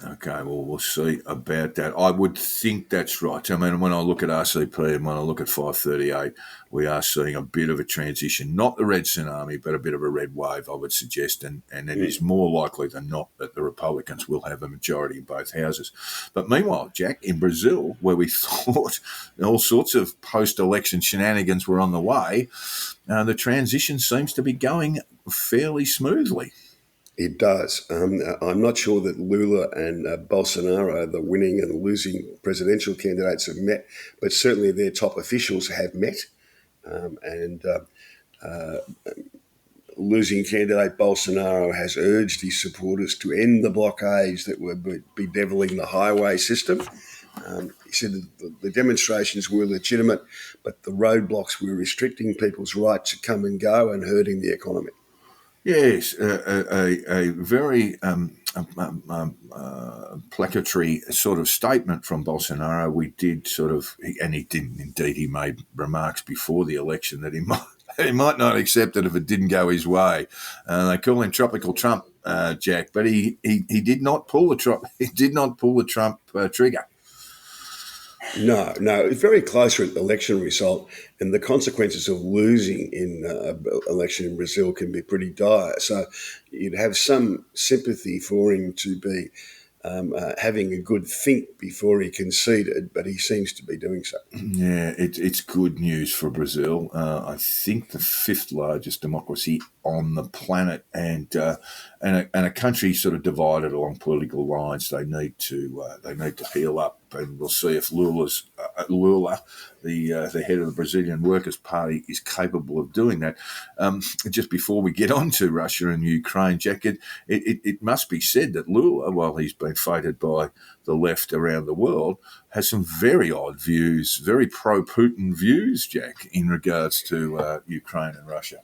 Speaker 6: Okay, well, we'll see about that. I would think that's right. I mean, when I look at RCP and when I look at 538, we are seeing a bit of a transition, not the red tsunami, but a bit of a red wave, I would suggest. And it is more likely than not that the Republicans will have a majority in both houses. But meanwhile, Jack, in Brazil, where we thought all sorts of post-election shenanigans were on the way, the transition seems to be going fairly smoothly.
Speaker 7: It does. I'm not sure that Lula and Bolsonaro, the winning and losing presidential candidates, have met, but certainly their top officials have met. Losing candidate Bolsonaro has urged his supporters to end the blockades that were bedeviling the highway system. He said that the demonstrations were legitimate, but the roadblocks were restricting people's right to come and go and hurting the economy.
Speaker 6: Yes, a very placatory sort of statement from Bolsonaro. We did he made remarks before the election that he might not accept it if it didn't go his way. They call him Tropical Trump, Jack, but he did not pull the Trump trigger.
Speaker 7: No, it's very close to an election result, and the consequences of losing in an election in Brazil can be pretty dire. So you'd have some sympathy for him to be having a good think before he conceded, but he seems to be doing so.
Speaker 6: Yeah, it's good news for Brazil. I think the fifth largest democracy on the planet, and a country sort of divided along political lines. They need to heal up, and we'll see if Lula, the head of the Brazilian Workers' Party, is capable of doing that. Just before we get on to Russia and Ukraine, Jack, it must be said that Lula, while he's been feted by the left around the world, has some very odd views, very pro-Putin views, Jack, in regards to Ukraine and Russia.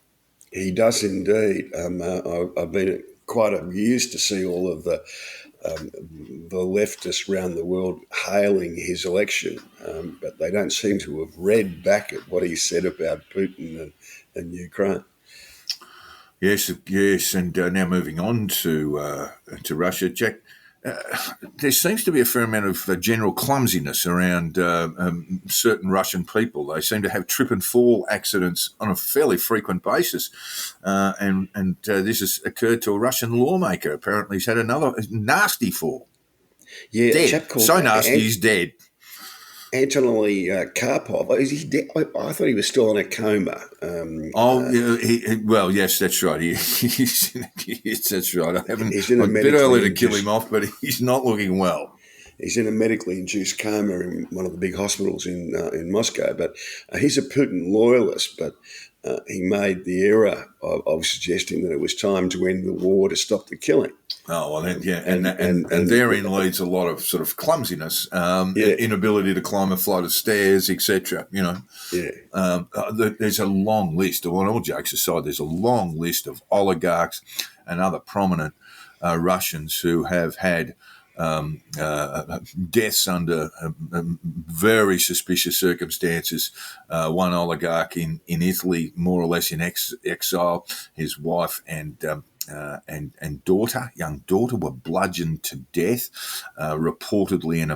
Speaker 7: He does indeed. I've been quite amused to see all of the leftists around the world hailing his election, but they don't seem to have read back at what he said about Putin and Ukraine.
Speaker 6: Yes, yes, and now moving on to Russia, Jack. There seems to be a fair amount of general clumsiness around certain Russian people. They seem to have trip and fall accidents on a fairly frequent basis, and this has occurred to a Russian lawmaker. Apparently, he's had another nasty fall.
Speaker 7: Yeah, a
Speaker 6: Dead,
Speaker 7: chap called
Speaker 6: so nasty he's dead.
Speaker 7: Anatoly Karpov. Is he dead? I thought he was still in a coma.
Speaker 6: Well, yes, that's right. Yes, that's right. I haven't.
Speaker 7: He's in a
Speaker 6: a bit early to kill
Speaker 7: medically
Speaker 6: him off, but he's not looking well.
Speaker 7: He's in a medically induced coma in one of the big hospitals in Moscow. But he's a Putin loyalist. But he made the error of suggesting that it was time to end the war to stop the killing.
Speaker 6: Oh, well, then, yeah, and therein leads a lot of sort of clumsiness, inability to climb a flight of stairs, etc. There's a long list. All jokes aside, there's a long list of oligarchs and other prominent Russians who have had deaths under very suspicious circumstances. One oligarch in Italy, more or less in exile, his wife and young daughter, were bludgeoned to death, reportedly in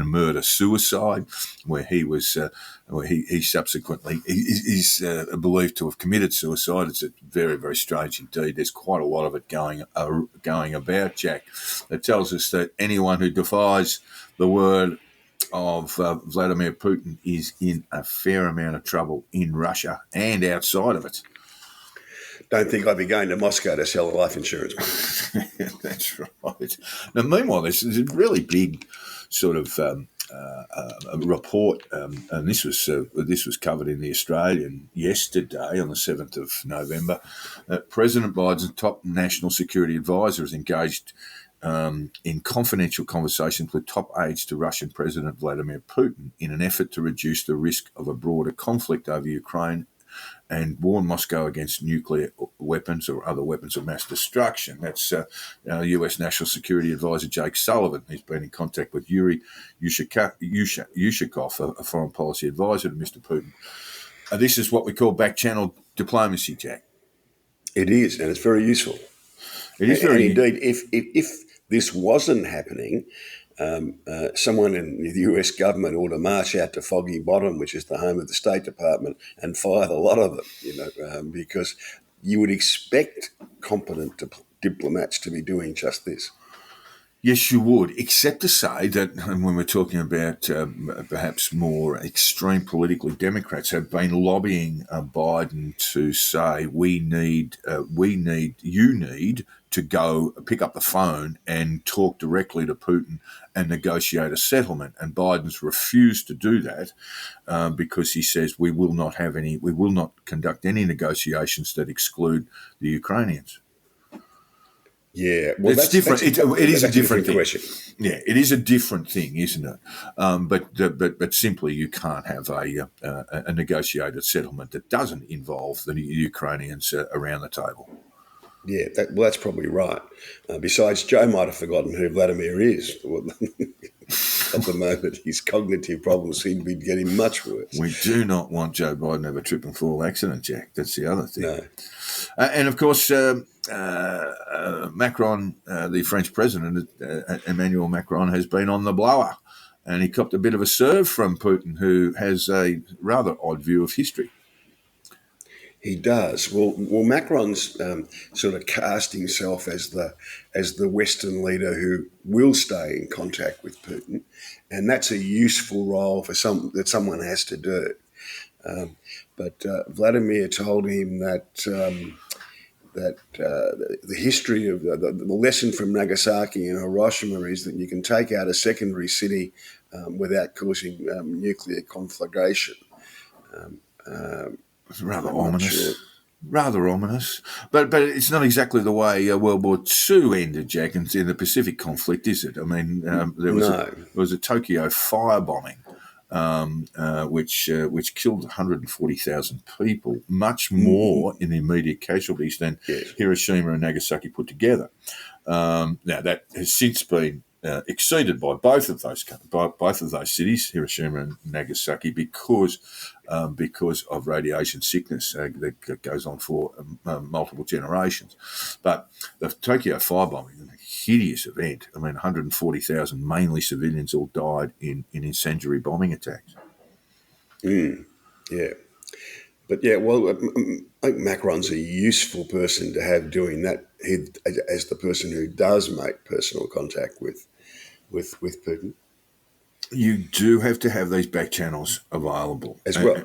Speaker 6: a murder suicide, where he subsequently is believed to have committed suicide. It's very, very strange indeed. There's quite a lot of it going about, Jack. That tells us that anyone who defies the word of Vladimir Putin is in a fair amount of trouble in Russia and outside of it.
Speaker 7: Don't think I'd be going to Moscow to sell life insurance.
Speaker 6: That's right. Now, meanwhile, there's a really big sort of report, and this was covered in the Australian yesterday on the 7th of November. President Biden's top national security advisor is engaged in confidential conversations with top aides to Russian President Vladimir Putin in an effort to reduce the risk of a broader conflict over Ukraine and warn Moscow against nuclear weapons or other weapons of mass destruction. That's US National Security Advisor Jake Sullivan. He's been in contact with Yuri Yushakov, a foreign policy advisor to Mr. Putin. This is what we call back-channel diplomacy, Jack.
Speaker 7: It is, and it's very useful.
Speaker 6: It is very
Speaker 7: indeed. If this wasn't happening, someone in the US government ought to march out to Foggy Bottom, which is the home of the State Department, and fire the lot of them, because you would expect competent diplomats to be doing just this.
Speaker 6: Yes, you would, except to say that, and when we're talking about perhaps more extreme politically, Democrats have been lobbying Biden to say you need to go pick up the phone and talk directly to Putin and negotiate a settlement. And Biden's refused to do that because he says we will not conduct any negotiations that exclude the Ukrainians.
Speaker 7: Yeah, well,
Speaker 6: it's different. It is a different thing.
Speaker 7: Question.
Speaker 6: Yeah, it is a different thing, isn't it? But simply, you can't have a negotiated settlement that doesn't involve the Ukrainians around the table.
Speaker 7: Yeah, that's probably right. Besides, Joe might have forgotten who Vladimir is. At the moment, his cognitive problems seem to be getting much worse.
Speaker 6: We do not want Joe Biden to have a trip and fall accident, Jack. That's the other thing.
Speaker 7: No.
Speaker 6: And of course, Macron, the French president, Emmanuel Macron, has been on the blower, and he copped a bit of a serve from Putin, who has a rather odd view of history.
Speaker 7: He does. Well, Macron's sort of cast himself as the Western leader who will stay in contact with Putin, and that's a useful role for that someone has to do. But Vladimir told him that the history of the lesson from Nagasaki and Hiroshima is that you can take out a secondary city without causing nuclear conflagration.
Speaker 6: It's rather ominous. Sure. Rather ominous. But it's not exactly the way World War II ended, Jack, in the Pacific conflict, is it? I mean, there was a Tokyo firebombing, which killed 140,000 people, much more in the immediate casualties than Hiroshima and Nagasaki put together. Now, that has since been exceeded by both of those cities, Hiroshima and Nagasaki, because of radiation sickness that goes on for multiple generations. But the Tokyo firebombing, a hideous event. I mean, 140,000 mainly civilians all died in incendiary bombing attacks.
Speaker 7: Yeah. But yeah, well, I think Macron's a useful person to have doing that as the person who does make personal contact with Putin.
Speaker 6: You do have to have these back channels available
Speaker 7: As well.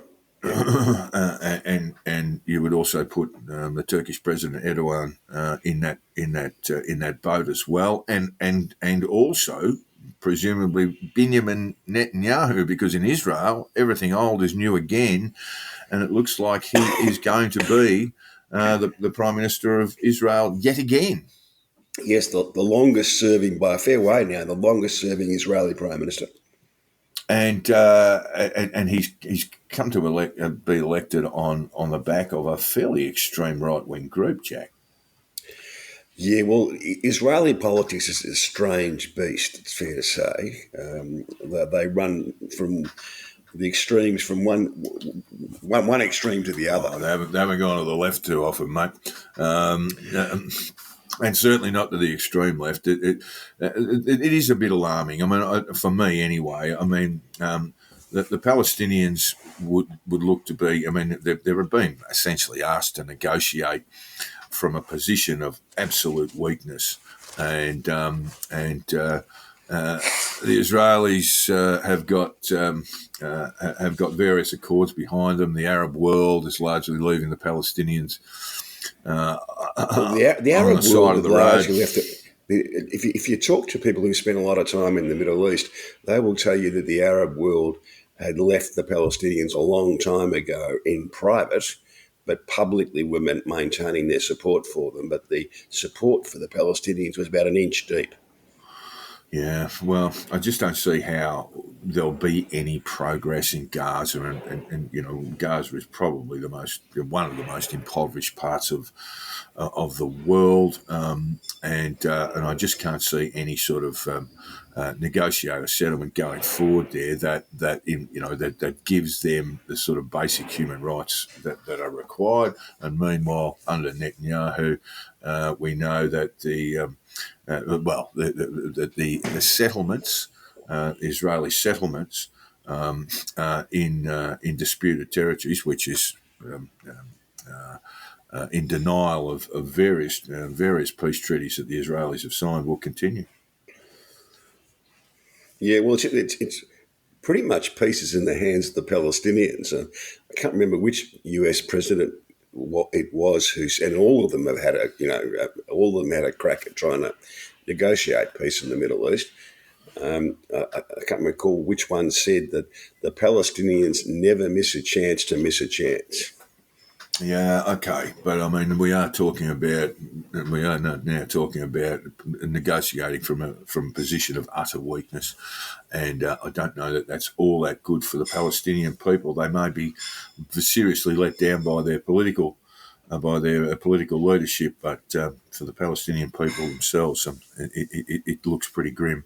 Speaker 6: And you would also put the Turkish President Erdogan in that boat as well, and also presumably Benjamin Netanyahu, because in Israel everything old is new again, and it looks like he is going to be the Prime Minister of Israel yet again.
Speaker 7: Yes, the longest serving, by a fair way now, the longest serving Israeli Prime Minister.
Speaker 6: And he's come to be elected on the back of a fairly extreme right-wing group, Jack.
Speaker 7: Yeah, well, Israeli politics is a strange beast, it's fair to say. They run from the extremes from one extreme to the other.
Speaker 6: Oh, they haven't gone to the left too often, mate. And certainly not to the extreme left. It is a bit alarming. I mean, for me anyway. I mean, the Palestinians would look to be. I mean, they've been essentially asked to negotiate from a position of absolute weakness, and the Israelis have got various accords behind them. The Arab world is largely leaving the Palestinians.
Speaker 7: The Arab world of the largely left it. If you talk to people who spend a lot of time in the Middle East, they will tell you that the Arab world had left the Palestinians a long time ago in private, but publicly were maintaining their support for them. But the support for the Palestinians was about an inch deep.
Speaker 6: Yeah, well, I just don't see how there'll be any progress in Gaza, and you know, Gaza is probably one of the most impoverished parts of the world, and I just can't see any sort of negotiated settlement going forward there that gives them the sort of basic human rights that are required. And meanwhile, under Netanyahu, we know that the settlements, Israeli settlements in disputed territories, which is in denial of various peace treaties that the Israelis have signed, will continue.
Speaker 7: Yeah, well, it's pretty much pieces in the hands of the Palestinians. I can't remember which US president it was and all of them have had a crack at trying to negotiate peace in the Middle East. I can't recall which one said that the Palestinians never miss a chance to miss a chance.
Speaker 6: Yeah, okay, but I mean, we are now talking about negotiating from a position of utter weakness, and I don't know that that's all that good for the Palestinian people. They may be seriously let down by their political leadership, but for the Palestinian people themselves, it looks pretty grim.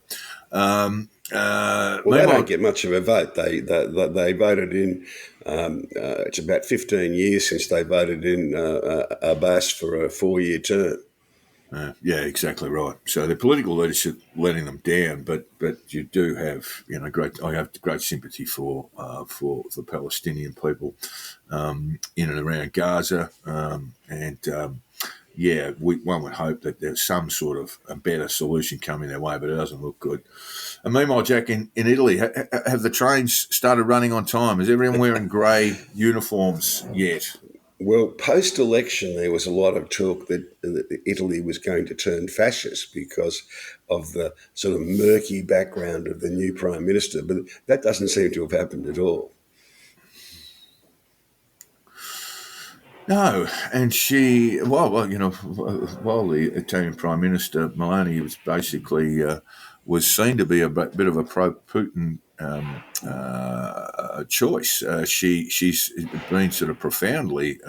Speaker 7: They don't get much of a vote. They voted in. It's about 15 years since they voted in Abbas for a 4-year term.
Speaker 6: Yeah, exactly right. So the political leadership letting them down, but you do have I have great sympathy for the Palestinian people in and around Gaza, one would hope that there's some sort of a better solution coming their way, but it doesn't look good. And meanwhile, Jack, in Italy, have the trains started running on time? Is everyone wearing grey uniforms yet?
Speaker 7: Well, post-election, there was a lot of talk that Italy was going to turn fascist because of the sort of murky background of the new Prime Minister, but that doesn't seem to have happened at all.
Speaker 6: No, and while the Italian Prime Minister Meloni was basically was seen to be a bit of a pro-Putin choice, she's been sort of profoundly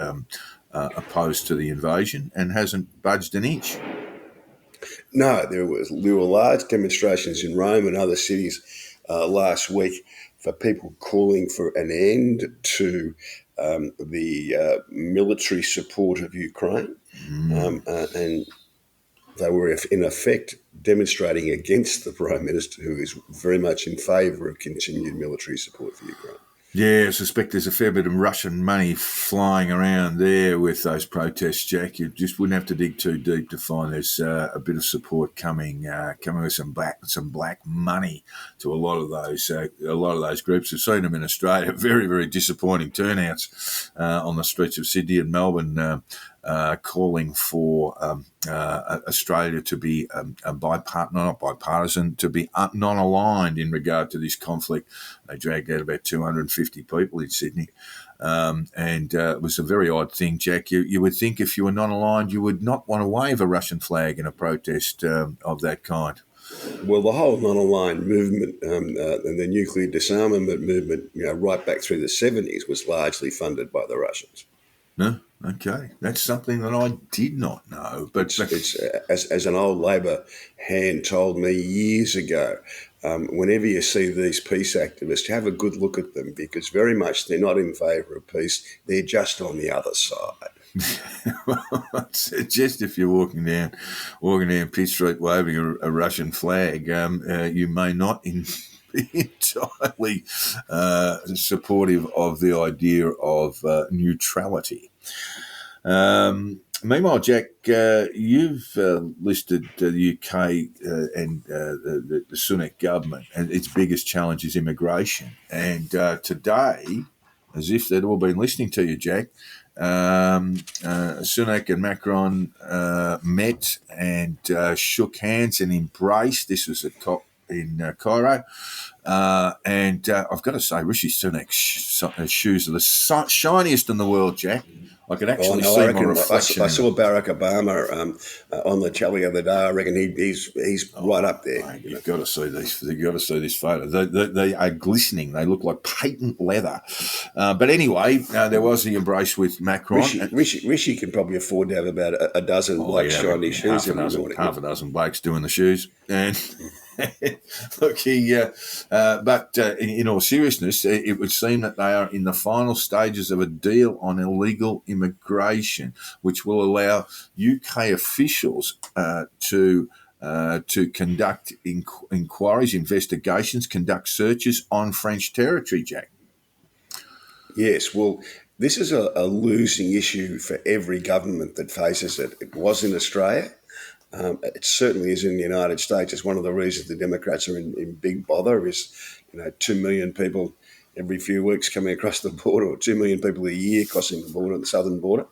Speaker 6: opposed to the invasion and hasn't budged an inch.
Speaker 7: No, there were large demonstrations in Rome and other cities last week for people calling for an end to the military support of Ukraine, and they were in effect demonstrating against the Prime Minister, who is very much in favour of continued military support for Ukraine.
Speaker 6: Yeah, I suspect there's a fair bit of Russian money flying around there with those protests, Jack. You just wouldn't have to dig too deep to find there's a bit of support coming with some black money to a lot of those groups. We've seen them in Australia. Very, very disappointing turnouts on the streets of Sydney and Melbourne, calling for Australia to be not bipartisan, to be non-aligned in regard to this conflict. They dragged out about 250 people in Sydney. And it was a very odd thing, Jack. You would think if you were non-aligned, you would not want to wave a Russian flag in a protest of that kind.
Speaker 7: Well, the whole non-aligned movement and the nuclear disarmament movement, right back through the 70s, was largely funded by the Russians.
Speaker 6: No, okay, that's something that I did not know. But
Speaker 7: it's as an old Labor hand told me years ago. Whenever you see these peace activists, have a good look at them, because very much they're not in favour of peace. They're just on the other side.
Speaker 6: Well, just if you're walking down Pitt Street waving a Russian flag, you may not be entirely supportive of the idea of neutrality. Meanwhile, Jack, you've listed the UK and the Sunak government, and its biggest challenge is immigration. And today, as if they'd all been listening to you, Jack, Sunak and Macron met and shook hands and embraced. This was at COP in Cairo. And I've got to say, Rishi Sunak's shoes are the shiniest in the world, Jack. I could actually see my reflection.
Speaker 7: I saw Barack Obama on the telly the other day. I reckon he's right up there.
Speaker 6: Mate, you've got to see these. You've got to see this photo. They are glistening. They look like patent leather. But anyway, there was the embrace with Macron.
Speaker 7: Rishi can probably afford to have about a dozen shiny shoes.
Speaker 6: Half a dozen blokes doing the shoes. And look, but in all seriousness, it would seem that they are in the final stages of a deal on illegal immigration, which will allow UK officials to conduct inquiries, investigations, conduct searches on French territory, Jack.
Speaker 7: Yes, well, this is a losing issue for every government that faces it. It was in Australia. It certainly is in the United States. It's one of the reasons the Democrats are in big bother is, 2 million people every few weeks coming across the border, or 2 million people a year crossing the border, the southern border.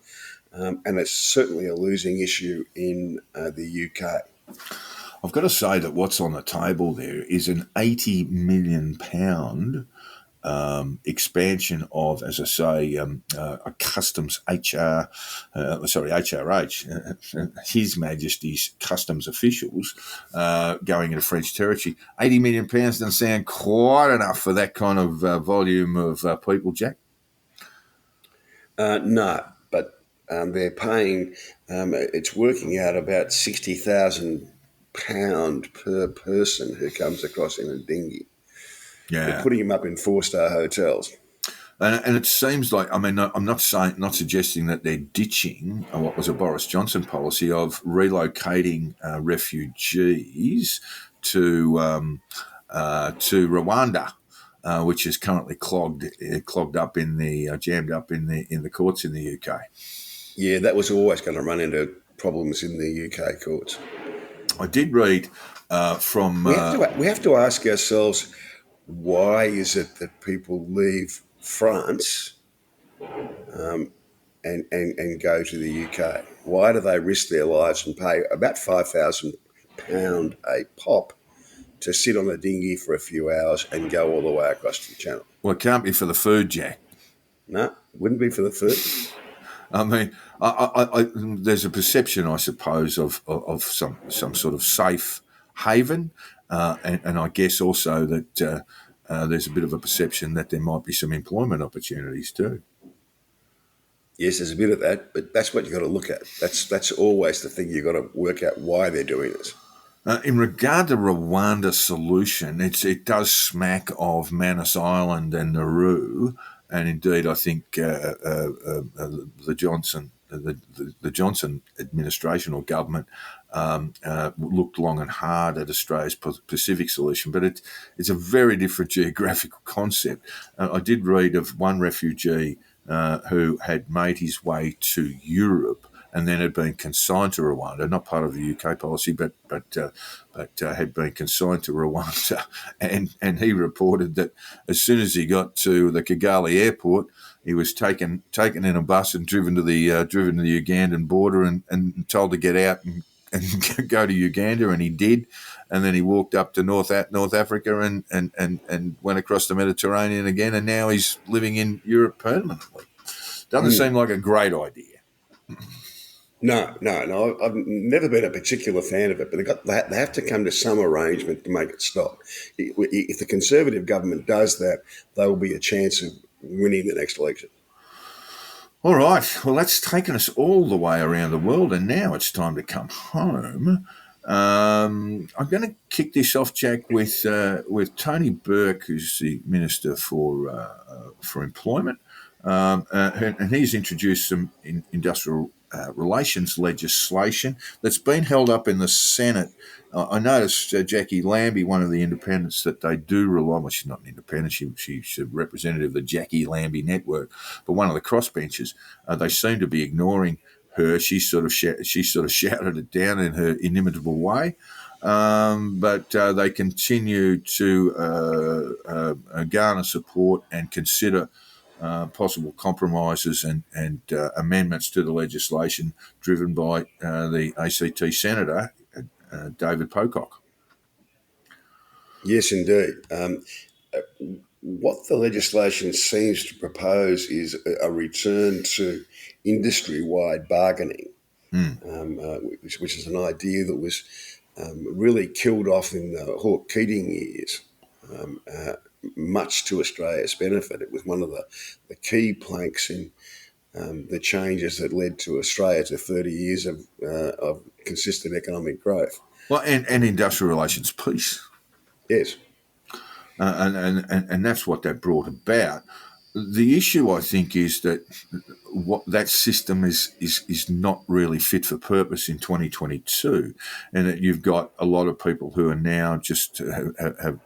Speaker 7: And it's certainly a losing issue in the UK.
Speaker 6: I've got to say that what's on the table there is an £80 million expansion of, as I say, a customs HRH, His Majesty's customs officials going into French territory. £80 million doesn't sound quite enough for that kind of volume of people, Jack.
Speaker 7: No, but they're paying. It's working out about £60,000 per person who comes across in a dinghy.
Speaker 6: Yeah,
Speaker 7: they're putting them up in 4-star hotels.
Speaker 6: And it seems like, I'm not suggesting that they're ditching what was a Boris Johnson policy of relocating refugees to Rwanda, which is currently jammed up in the courts in the UK.
Speaker 7: Yeah, that was always going to run into problems in the UK courts. I
Speaker 6: did read from.
Speaker 7: We have to ask ourselves, why is it that people leave France and go to the UK? Why do they risk their lives and pay about £5,000 a pop to sit on a dinghy for a few hours and go all the way across the channel?
Speaker 6: Well, it can't be for the food, Jack.
Speaker 7: No, wouldn't be for the food.
Speaker 6: I mean, I there's a perception, I suppose, of some sort of safe haven, and I guess also that there's a bit of a perception that there might be some employment opportunities too.
Speaker 7: Yes, there's a bit of that, but that's what you've got to look at. That's always the thing you've got to work out why they're doing this.
Speaker 6: In regard to Rwanda solution, it does smack of Manus Island and Nauru, and indeed I think the Johnson administration or government looked long and hard at Australia's Pacific solution, but it's a very different geographical concept. I did read of one refugee who had made his way to Europe and then had been consigned to Rwanda, not part of the UK policy, but had been consigned to Rwanda, and he reported that as soon as he got to the Kigali airport, he was taken in a bus and driven to the Ugandan border and told to get out and go to Uganda, and he did, and then he walked up to North Africa and went across the Mediterranean again, and now he's living in Europe permanently. Doesn't seem like a great idea.
Speaker 7: No. I've never been a particular fan of it, but they have to come to some arrangement to make it stop. If the Conservative government does that, there will be a chance of winning the next election.
Speaker 6: All right. Well, that's taken us all the way around the world, and now it's time to come home. I'm going to kick this off, Jack, with Tony Burke, who's the Minister for Employment, and he's introduced some industrial relations legislation that's been held up in the Senate. I noticed Jackie Lambie, one of the independents, that they do rely on. Well, she's not an independent; she's a representative of the Jackie Lambie network. But one of the crossbenchers, they seem to be ignoring her. She sort of shouted it down in her inimitable way. But they continue to garner support and consider possible compromises and amendments to the legislation driven by the ACT Senator, David Pocock.
Speaker 7: Yes, indeed. What the legislation seems to propose is a return to industry-wide bargaining, which is an idea that was really killed off in the Hawke Keating years, much to Australia's benefit. It was one of the key planks in the changes that led to Australia to 30 years of consistent economic growth.
Speaker 6: Well, and industrial relations peace.
Speaker 7: Yes.
Speaker 6: And that's what that brought about. The issue, I think, is that what that system is not really fit for purpose in 2022, and that you've got a lot of people who are now just have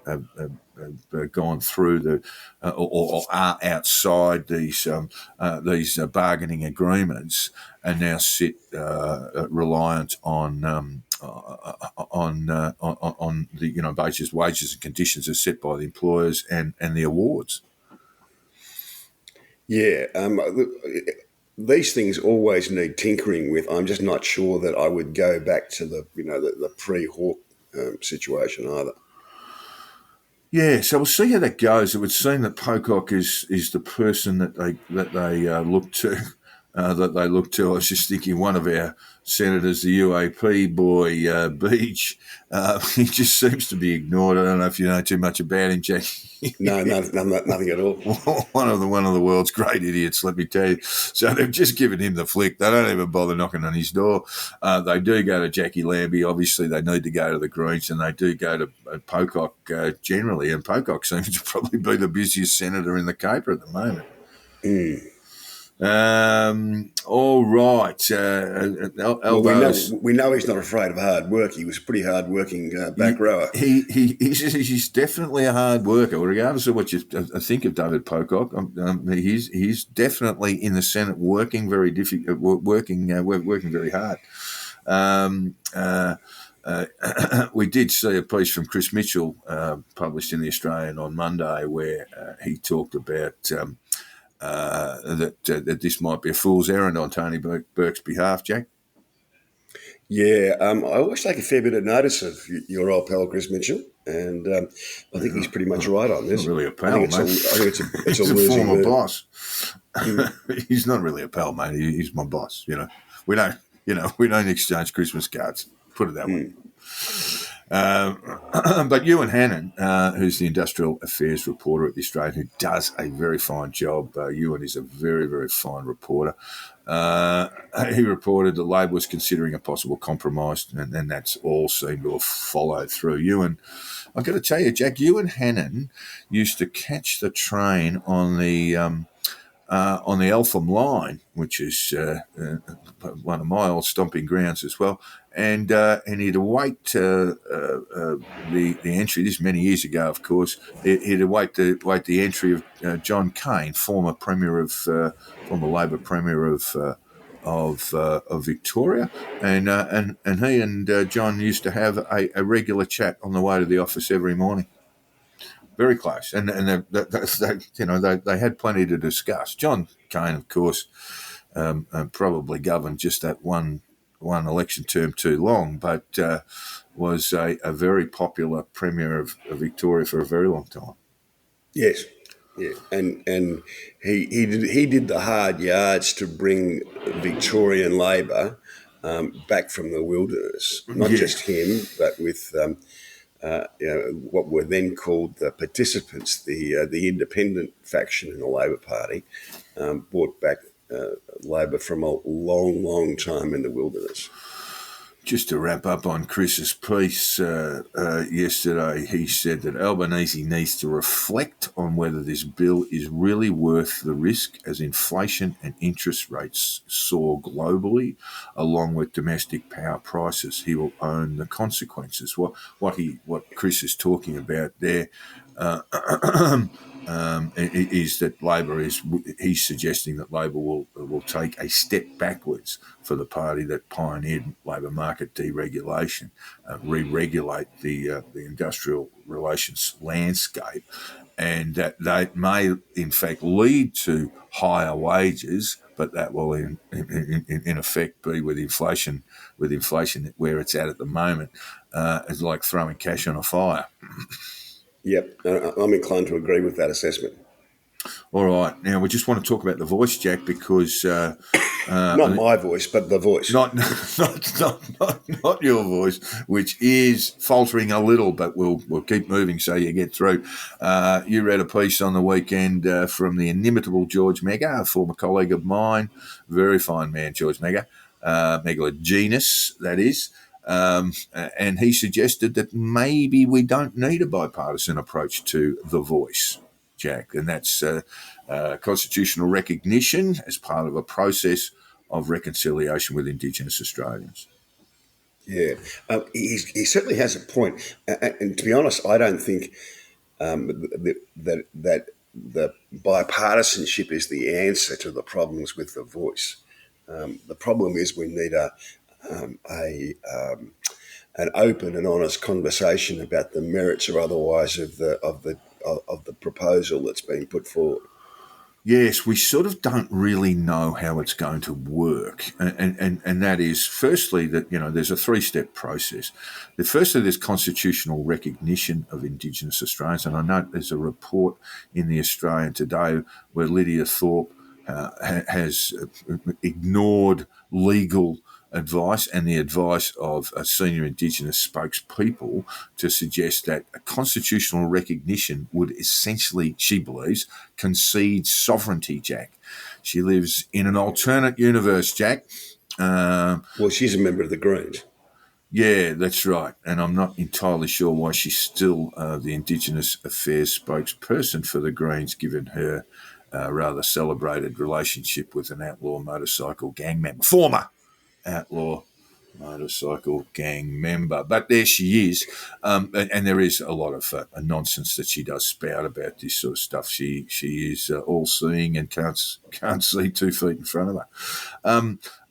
Speaker 6: gone through the or are outside these bargaining agreements and now sit reliant on the basis wages and conditions as set by the employers and the awards.
Speaker 7: Yeah, these things always need tinkering with. I'm just not sure that I would go back to the pre-Hawke situation either.
Speaker 6: Yeah, so we'll see how that goes. It would seem that Pocock is the person that they look to. That they look to. I was just thinking one of our senators, the UAP boy, Beach, he just seems to be ignored. I don't know if you know too much about him, Jack.
Speaker 7: No, nothing at all.
Speaker 6: One of the world's great idiots, let me tell you. So they've just given him the flick. They don't even bother knocking on his door. They do go to Jackie Lambie. Obviously, they need to go to the Greens, and they do go to Pocock generally. And Pocock seems to probably be the busiest senator in the caper at the moment. All right.
Speaker 7: We know he's not afraid of hard work. He was a pretty hard working back rower.
Speaker 6: He's definitely a hard worker, regardless of what you think of David Pocock. He's definitely in the Senate working very working very hard. We did see a piece from Chris Mitchell published in the Australian on Monday where he talked about that this might be a fool's errand on Tony Burke's behalf, Jack.
Speaker 7: Yeah, I always take a fair bit of notice of your old pal Chris Mitchell, and I think he's pretty much right on this.
Speaker 6: Not really a pal, mate.
Speaker 7: I think it's
Speaker 6: he's
Speaker 7: a
Speaker 6: former
Speaker 7: move.
Speaker 6: boss. He's not really a pal, mate. He's my boss. We don't exchange Christmas cards. Put it that way. But Ewan Hannon, who's the industrial affairs reporter at the Australian, who does a very fine job. Ewan is a very, very fine reporter. He reported that Labor was considering a possible compromise, and then that's all seemed to have followed through. Ewan, I've got to tell you, Jack, Ewan Hannon used to catch the train on the Eltham line, which is one of my old stomping grounds as well. And he'd await the entry. This many years ago, of course. He'd await the entry of John Cain, former Labor premier of Victoria, and he and John used to have a regular chat on the way to the office every morning. Very close, and they had plenty to discuss. John Cain, of course, probably governed just that one election term too long, but was a very popular premier of Victoria for a very long time.
Speaker 7: Yes, yeah, and he did the hard yards to bring Victorian Labor back from the wilderness. Not just him, but with what were then called the participants, the independent faction in the Labor Party, brought back Labor from a long, long time in the wilderness.
Speaker 6: Just to wrap up on Chris's piece yesterday, he said that Albanese needs to reflect on whether this bill is really worth the risk as inflation and interest rates soar globally, along with domestic power prices. He will own the consequences. What Chris is talking about there is that Labor he's suggesting that Labor will take a step backwards for the party that pioneered labour market deregulation, re-regulate the industrial relations landscape, and that may in fact lead to higher wages, but that will in effect be with inflation where it's at the moment, is like throwing cash on a fire.
Speaker 7: Yep, I'm inclined to agree with that assessment.
Speaker 6: All right, now we just want to talk about the voice, Jack, because
Speaker 7: not my voice, but the voice.
Speaker 6: Not your voice, which is faltering a little, but we'll keep moving so you get through. You read a piece on the weekend from the inimitable George Megger, a former colleague of mine, very fine man, George Megger, megalogenus, that is. And he suggested that maybe we don't need a bipartisan approach to the voice, Jack, and that's constitutional recognition as part of a process of reconciliation with Indigenous Australians.
Speaker 7: Yeah, he certainly has a point. And to be honest, I don't think that the bipartisanship is the answer to the problems with the voice. The problem is we need an open and honest conversation about the merits or otherwise of the proposal that's been put forward.
Speaker 6: Yes, we sort of don't really know how it's going to work. And that is, firstly, that, there's a three-step process. Firstly, there's constitutional recognition of Indigenous Australians. And I know there's a report in the Australian today where Lydia Thorpe has ignored legal advice and the advice of senior Indigenous spokespeople to suggest that a constitutional recognition would essentially, she believes, concede sovereignty, Jack. She lives in an alternate universe, Jack.
Speaker 7: Well, she's a member of the Greens.
Speaker 6: Yeah, that's right. And I'm not entirely sure why she's still the Indigenous Affairs spokesperson for the Greens, given her rather celebrated relationship with an outlaw motorcycle gang member, former outlaw motorcycle gang member. But there she is. And there is a lot of nonsense that she does spout about this sort of stuff. She is all-seeing and can't see 2 feet in front of her.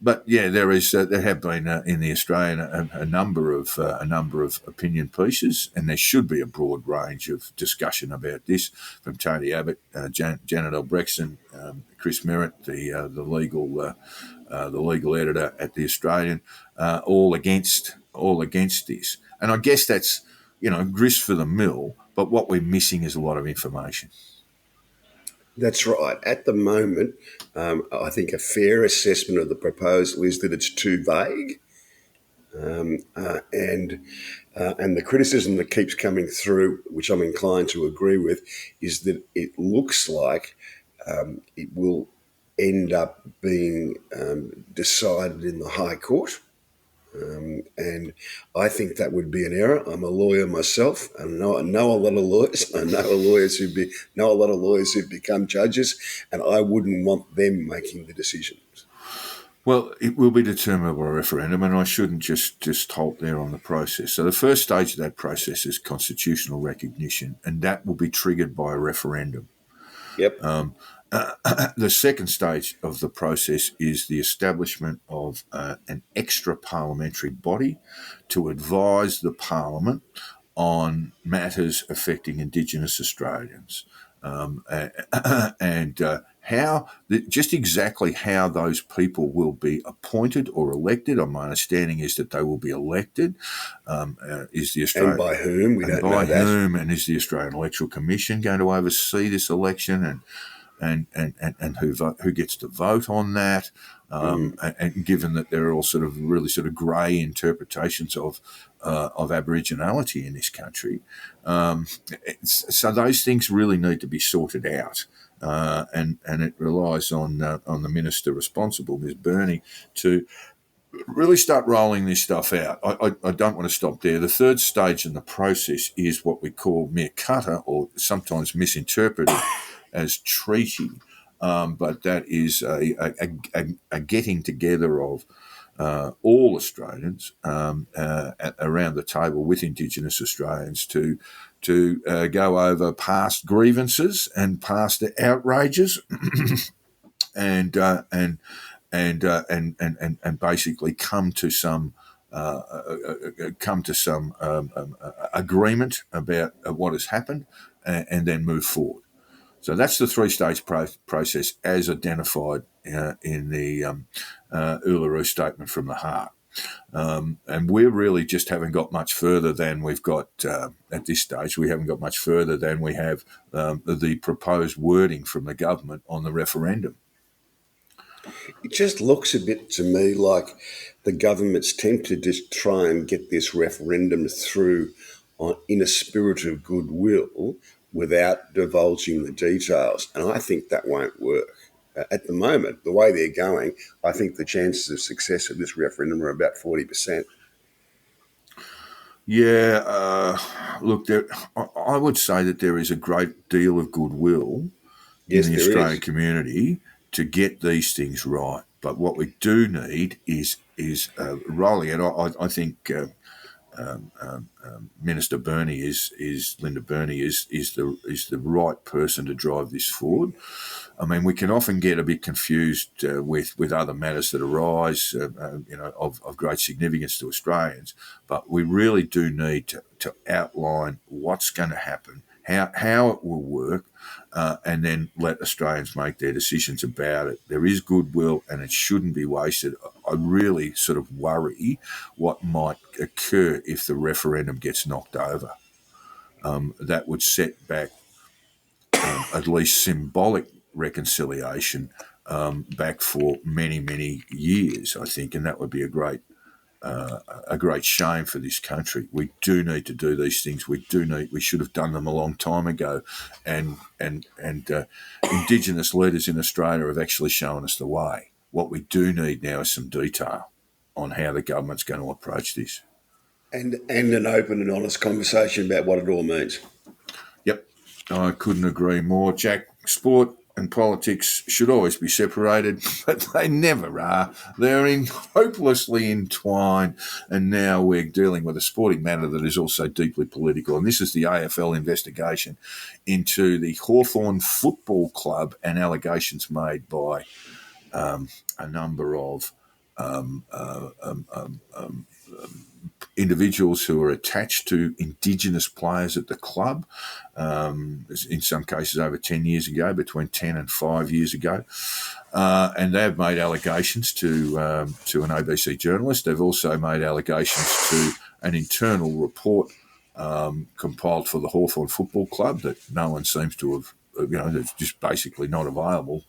Speaker 6: But yeah, there have been in the Australian a number of opinion pieces, and there should be a broad range of discussion about this from Tony Abbott, Janet Albrechtsen, Chris Merritt, the legal editor at the Australian, all against this. And I guess that's grist for the mill. But what we're missing is a lot of information.
Speaker 7: That's right. At the moment, I think a fair assessment of the proposal is that it's too vague. And the criticism that keeps coming through, which I'm inclined to agree with, is that it looks like it will end up being decided in the High Court. And I think that would be an error. I'm a lawyer myself. I know a lot of lawyers. I know know a lot of lawyers who've become judges, and I wouldn't want them making the decisions.
Speaker 6: Well, it will be determined by a referendum, and I shouldn't just halt there on the process. So the first stage of that process is constitutional recognition, and that will be triggered by a referendum.
Speaker 7: Yep.
Speaker 6: The second stage of the process is the establishment of an extra parliamentary body to advise the Parliament on matters affecting Indigenous Australians. Just exactly how those people will be appointed or elected. My understanding is that they will be elected. Is the Australian,
Speaker 7: and by whom? We don't know that.
Speaker 6: By whom? And is the Australian Electoral Commission going to oversee this election? And who gets to vote on that? And given that there are all sort of really sort of grey interpretations of Aboriginality in this country, so those things really need to be sorted out, and it relies on the minister responsible, Ms. Burney, to really start rolling this stuff out. I don't want to stop there. The third stage in the process is what we call mere kata, or sometimes misinterpreted as treaty, but that is a getting together of all Australians around the table with Indigenous Australians to go over past grievances and past outrages, and basically come to some agreement about what has happened, and then move forward. So that's the three-stage process as identified in the Uluru Statement from the Heart. And we really just haven't got much further than we've got at this stage. We haven't got much further than we have the proposed wording from the government on the referendum.
Speaker 7: It just looks a bit to me like the government's tempted to try and get this referendum through in a spirit of goodwill without divulging the details. And I think that won't work. At the moment, the way they're going, I think the chances of success of this referendum are about 40%.
Speaker 6: Yeah, look, I would say that there is a great deal of goodwill in the Australian community to get these things right. But what we do need is rolling it. I think Minister Burney is Linda Burney is the right person to drive this forward. I mean, we can often get a bit confused with other matters that arise, of great significance to Australians. But we really do need to outline what's going to happen, how it will work, and then let Australians make their decisions about it. There is goodwill, and it shouldn't be wasted. I really sort of worry what might occur if the referendum gets knocked over. That would set back at least symbolic reconciliation back for many, many years, I think, and that would be a great shame for this country. We do need to do these things. We should have done them a long time ago, and Indigenous leaders in Australia have actually shown us the way. What we do need now is some detail on how the government's going to approach this.
Speaker 7: And an open and honest conversation about what it all means.
Speaker 6: Yep, I couldn't agree more. Jack, sport and politics should always be separated, but they never are. They're hopelessly entwined, and now we're dealing with a sporting matter that is also deeply political. And this is the AFL investigation into the Hawthorn Football Club and allegations made by a number of individuals who are attached to Indigenous players at the club, in some cases over 10 years ago, between 10 and 5 years ago. And they've made allegations to an ABC journalist. They've also made allegations to an internal report compiled for the Hawthorn Football Club that no one seems to have, it's just basically not available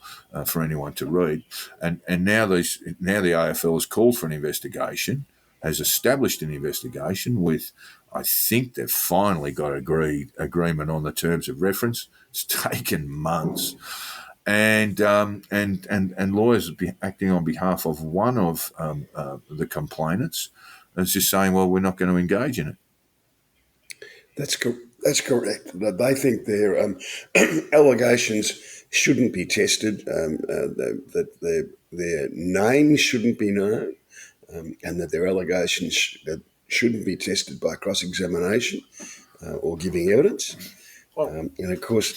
Speaker 6: for anyone to read. And now the AFL has called for an investigation has established an investigation with, I think they've finally got agreement on the terms of reference. It's taken months. And lawyers acting on behalf of one of the complainants is just saying, well, we're not going to engage in it.
Speaker 7: That's correct. They think their allegations shouldn't be tested, that their names shouldn't be known, and that their allegations shouldn't be tested by cross-examination or giving evidence. And of course,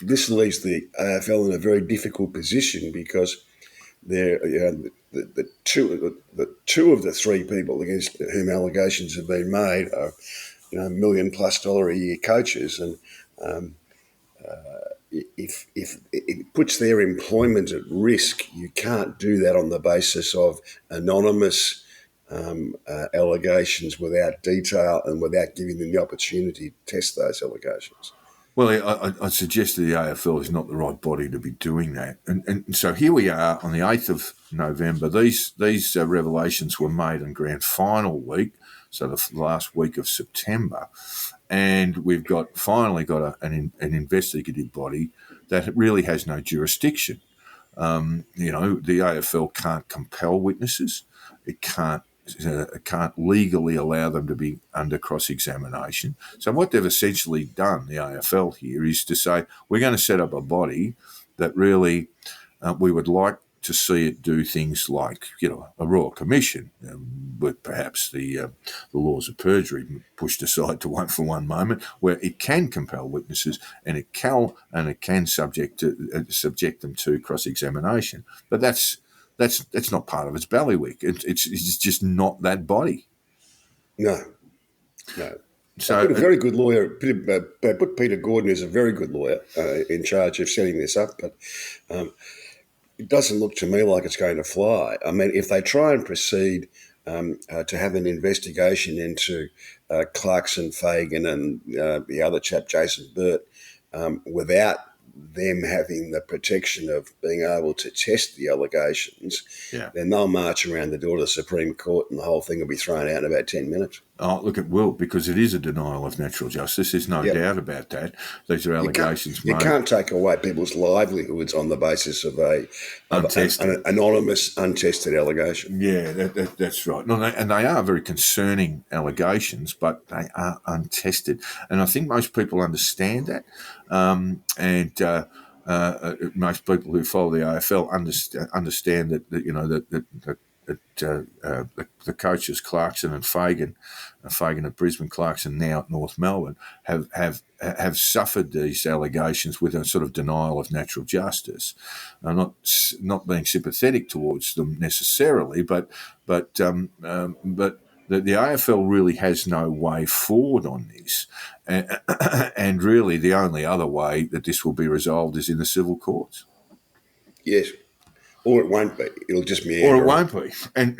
Speaker 7: this leaves the AFL in a very difficult position because the two of the three people against whom allegations have been made are $1 million+ a year coaches, and if it puts their employment at risk, you can't do that on the basis of anonymous allegations without detail and without giving them the opportunity to test those allegations.
Speaker 6: Well, I suggest that the AFL is not the right body to be doing that. And so here we are on the 8th of November. These revelations were made in grand final week, so the last week of September. And we've finally got an investigative body that really has no jurisdiction. The AFL can't compel witnesses. It can't legally allow them to be under cross-examination. So what they've essentially done, the AFL here, is to say, we're going to set up a body that really we would like to see it do things like, a royal commission, with perhaps the laws of perjury pushed aside to one moment, where it can compel witnesses and it can subject them to cross-examination. But that's not part of its bailiwick. It's just not that body.
Speaker 7: No.
Speaker 6: So
Speaker 7: they put a very good lawyer. They put Peter Gordon, who's a very good lawyer, in charge of setting this up, but it doesn't look to me like it's going to fly. I mean, if they try and proceed to have an investigation into Clarkson, Fagan, and the other chap, Jason Burt, without them having the protection of being able to test the allegations, then they'll march around the door to the Supreme Court and the whole thing will be thrown out in about 10 minutes.
Speaker 6: Oh, look, it will, because it is a denial of natural justice. There's no doubt about that. These are allegations made.
Speaker 7: You can't take away people's livelihoods on the basis of an anonymous, untested allegation.
Speaker 6: Yeah, that's right. No, and they are very concerning allegations, but they are untested. And I think most people understand that. Most people who follow the AFL understand that the coaches Clarkson and Fagan at Brisbane, Clarkson now at North Melbourne, have suffered these allegations with a sort of denial of natural justice. I'm not being sympathetic towards them necessarily, but the AFL really has no way forward on this, and really the only other way that this will be resolved is in the civil courts.
Speaker 7: Yes. Or it won't be. It'll just be.
Speaker 6: Or it won't be. And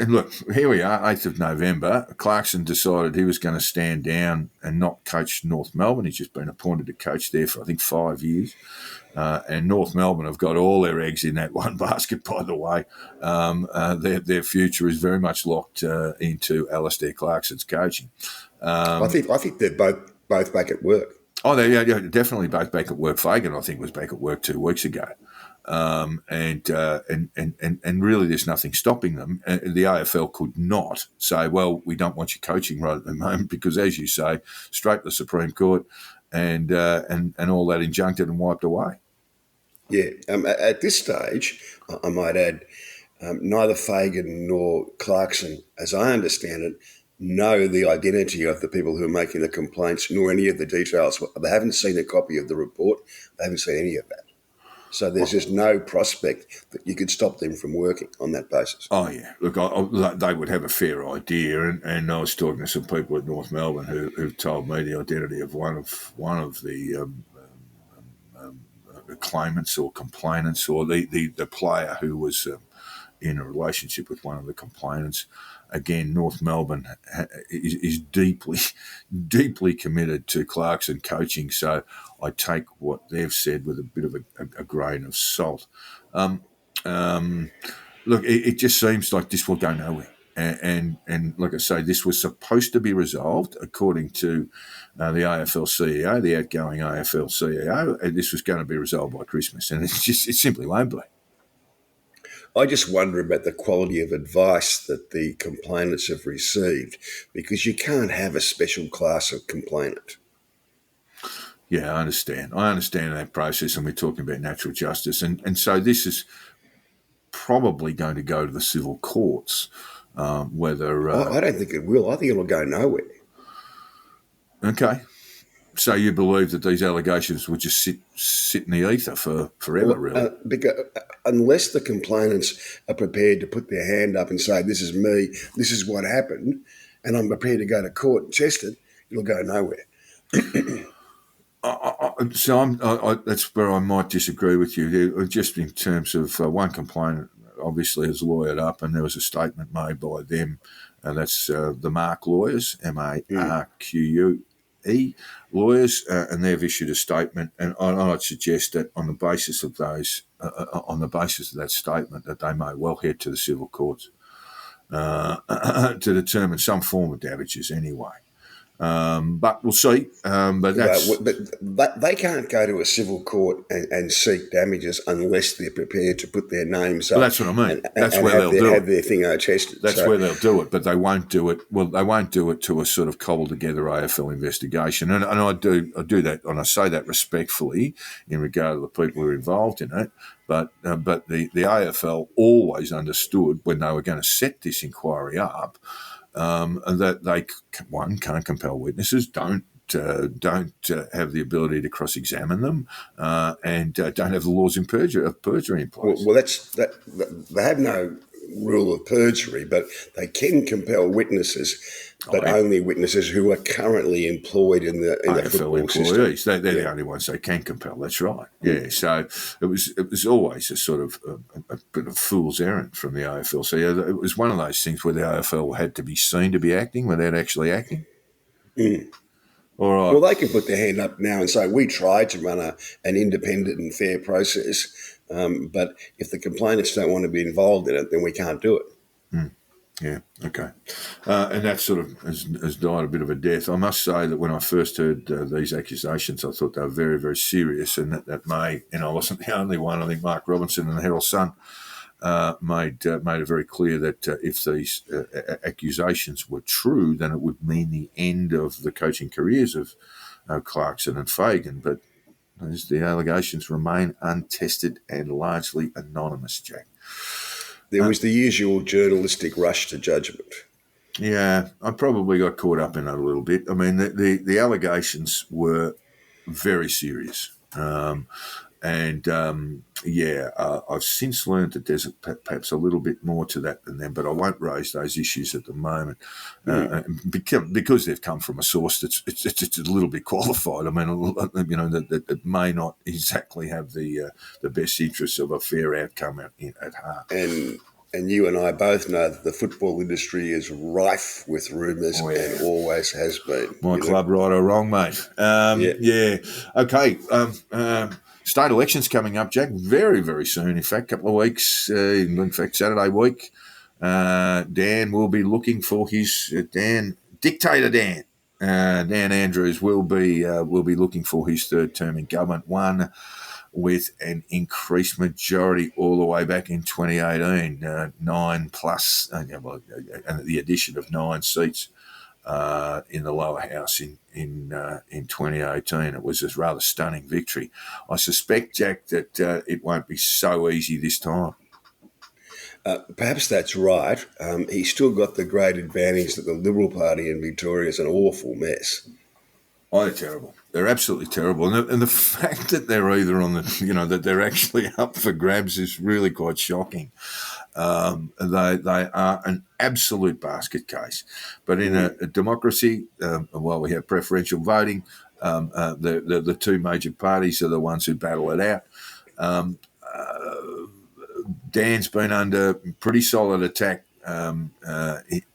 Speaker 6: look, here we are, 8th of November. Clarkson decided he was going to stand down and not coach North Melbourne. He's just been appointed to coach there for, I think, 5 years. And North Melbourne have got all their eggs in that one basket, by the way. Their future is very much locked into Alistair Clarkson's coaching.
Speaker 7: I think they're both back at work.
Speaker 6: Oh, they're definitely both back at work. Fagan, I think, was back at work 2 weeks ago. And really there's nothing stopping them. The AFL could not say, well, we don't want you coaching right at the moment, because, as you say, straight to the Supreme Court and all that injuncted and wiped away.
Speaker 7: Yeah. At this stage, I might add, neither Fagan nor Clarkson, as I understand it, know the identity of the people who are making the complaints, nor any of the details. They haven't seen a copy of the report. They haven't seen any of that. So there's just no prospect that you could stop them from working on that basis.
Speaker 6: Oh, yeah. Look, they would have a fair idea. And I was talking to some people at North Melbourne who've told me the identity of one of the claimants or complainants, or the player who was in a relationship with one of the complainants. Again, North Melbourne is deeply, deeply committed to Clarkson coaching, so I take what they've said with a bit of a grain of salt. Look, it just seems like this will go nowhere. And like I say, this was supposed to be resolved according to the AFL CEO, the outgoing AFL CEO. And this was going to be resolved by Christmas, and it simply won't be.
Speaker 7: I just wonder about the quality of advice that the complainants have received, because you can't have a special class of complainant.
Speaker 6: Yeah, I understand. I understand that process, and we're talking about natural justice. And so this is probably going to go to the civil courts, whether...
Speaker 7: I don't think it will. I think it'll go nowhere.
Speaker 6: Okay. So you believe that these allegations will just sit in the ether forever, really?
Speaker 7: Because unless the complainants are prepared to put their hand up and say, this is me, this is what happened, and I'm prepared to go to court and test it, it'll go nowhere.
Speaker 6: That's where I might disagree with you, just in terms of one complainant obviously has lawyered up, and there was a statement made by them, and that's the Mark lawyers, MARQUE lawyers, and they've issued a statement, and I'd suggest that on the basis of that statement, that they may well head to the civil courts to determine some form of damages anyway. But we'll see. But
Speaker 7: they can't go to a civil court and seek damages unless they're prepared to put their names up.
Speaker 6: Well, that's what I mean. That's where they'll do it.
Speaker 7: Have their thing tested.
Speaker 6: That's where they'll do it, but they won't do it. Well, they won't do it to a sort of cobbled together AFL investigation. And I do that, and I say that respectfully in regard to the people who are involved in it. But the AFL always understood when they were going to set this inquiry up, and that they can't compel witnesses, don't have the ability to cross-examine them, and don't have the laws of perjury in place.
Speaker 7: Well, they have no rule of perjury, but they can compel witnesses, but only witnesses who are currently employed in the
Speaker 6: AFL employees.
Speaker 7: System.
Speaker 6: They're the only ones they can compel. That's right. Yeah. So it was always a sort of a bit of fool's errand from the AFL. So yeah, it was one of those things where the AFL had to be seen to be acting without actually acting. All right.
Speaker 7: Well, they can put their hand up now and say, we tried to run an independent and fair process, but if the complainants don't want to be involved in it, then we can't do it.
Speaker 6: Yeah, okay. And that sort of has died a bit of a death. I must say that when I first heard these accusations, I thought they were very, very serious, and that may, I wasn't the only one. I think Mark Robinson and the Herald Sun made it very clear that if these accusations were true, then it would mean the end of the coaching careers of Clarkson and Fagan. But the allegations remain untested and largely anonymous, Jack.
Speaker 7: There was the usual journalistic rush to judgment.
Speaker 6: Yeah, I probably got caught up in it a little bit. I mean, the allegations were very serious. I've since learned that there's perhaps a little bit more to that than them, but I won't raise those issues at the moment because they've come from a source that's it's a little bit qualified. I mean, that may not exactly have the best interests of a fair outcome at heart.
Speaker 7: And you and I both know that the football industry is rife with rumours and always has been.
Speaker 6: My club, right or wrong, mate. Yeah. Okay. State elections coming up, Jack, very, very soon. In fact, a couple of weeks. In fact, Saturday week, Dan will be looking for his Dictator Dan. Dan Andrews will be looking for his third term in government. One with an increased majority all the way back in 2018, 9 plus, and the addition of 9 seats in the lower house in 2018. It was a rather stunning victory. I suspect, Jack, that it won't be so easy this time.
Speaker 7: Perhaps that's right. He's still got the great advantage that the Liberal Party in Victoria is an awful mess.
Speaker 6: Oh, they're terrible. They're absolutely terrible. And the fact that they're either on that they're actually up for grabs is really quite shocking. They are an absolute basket case. But in a democracy, while we have preferential voting, the two major parties are the ones who battle it out. Dan's been under pretty solid attack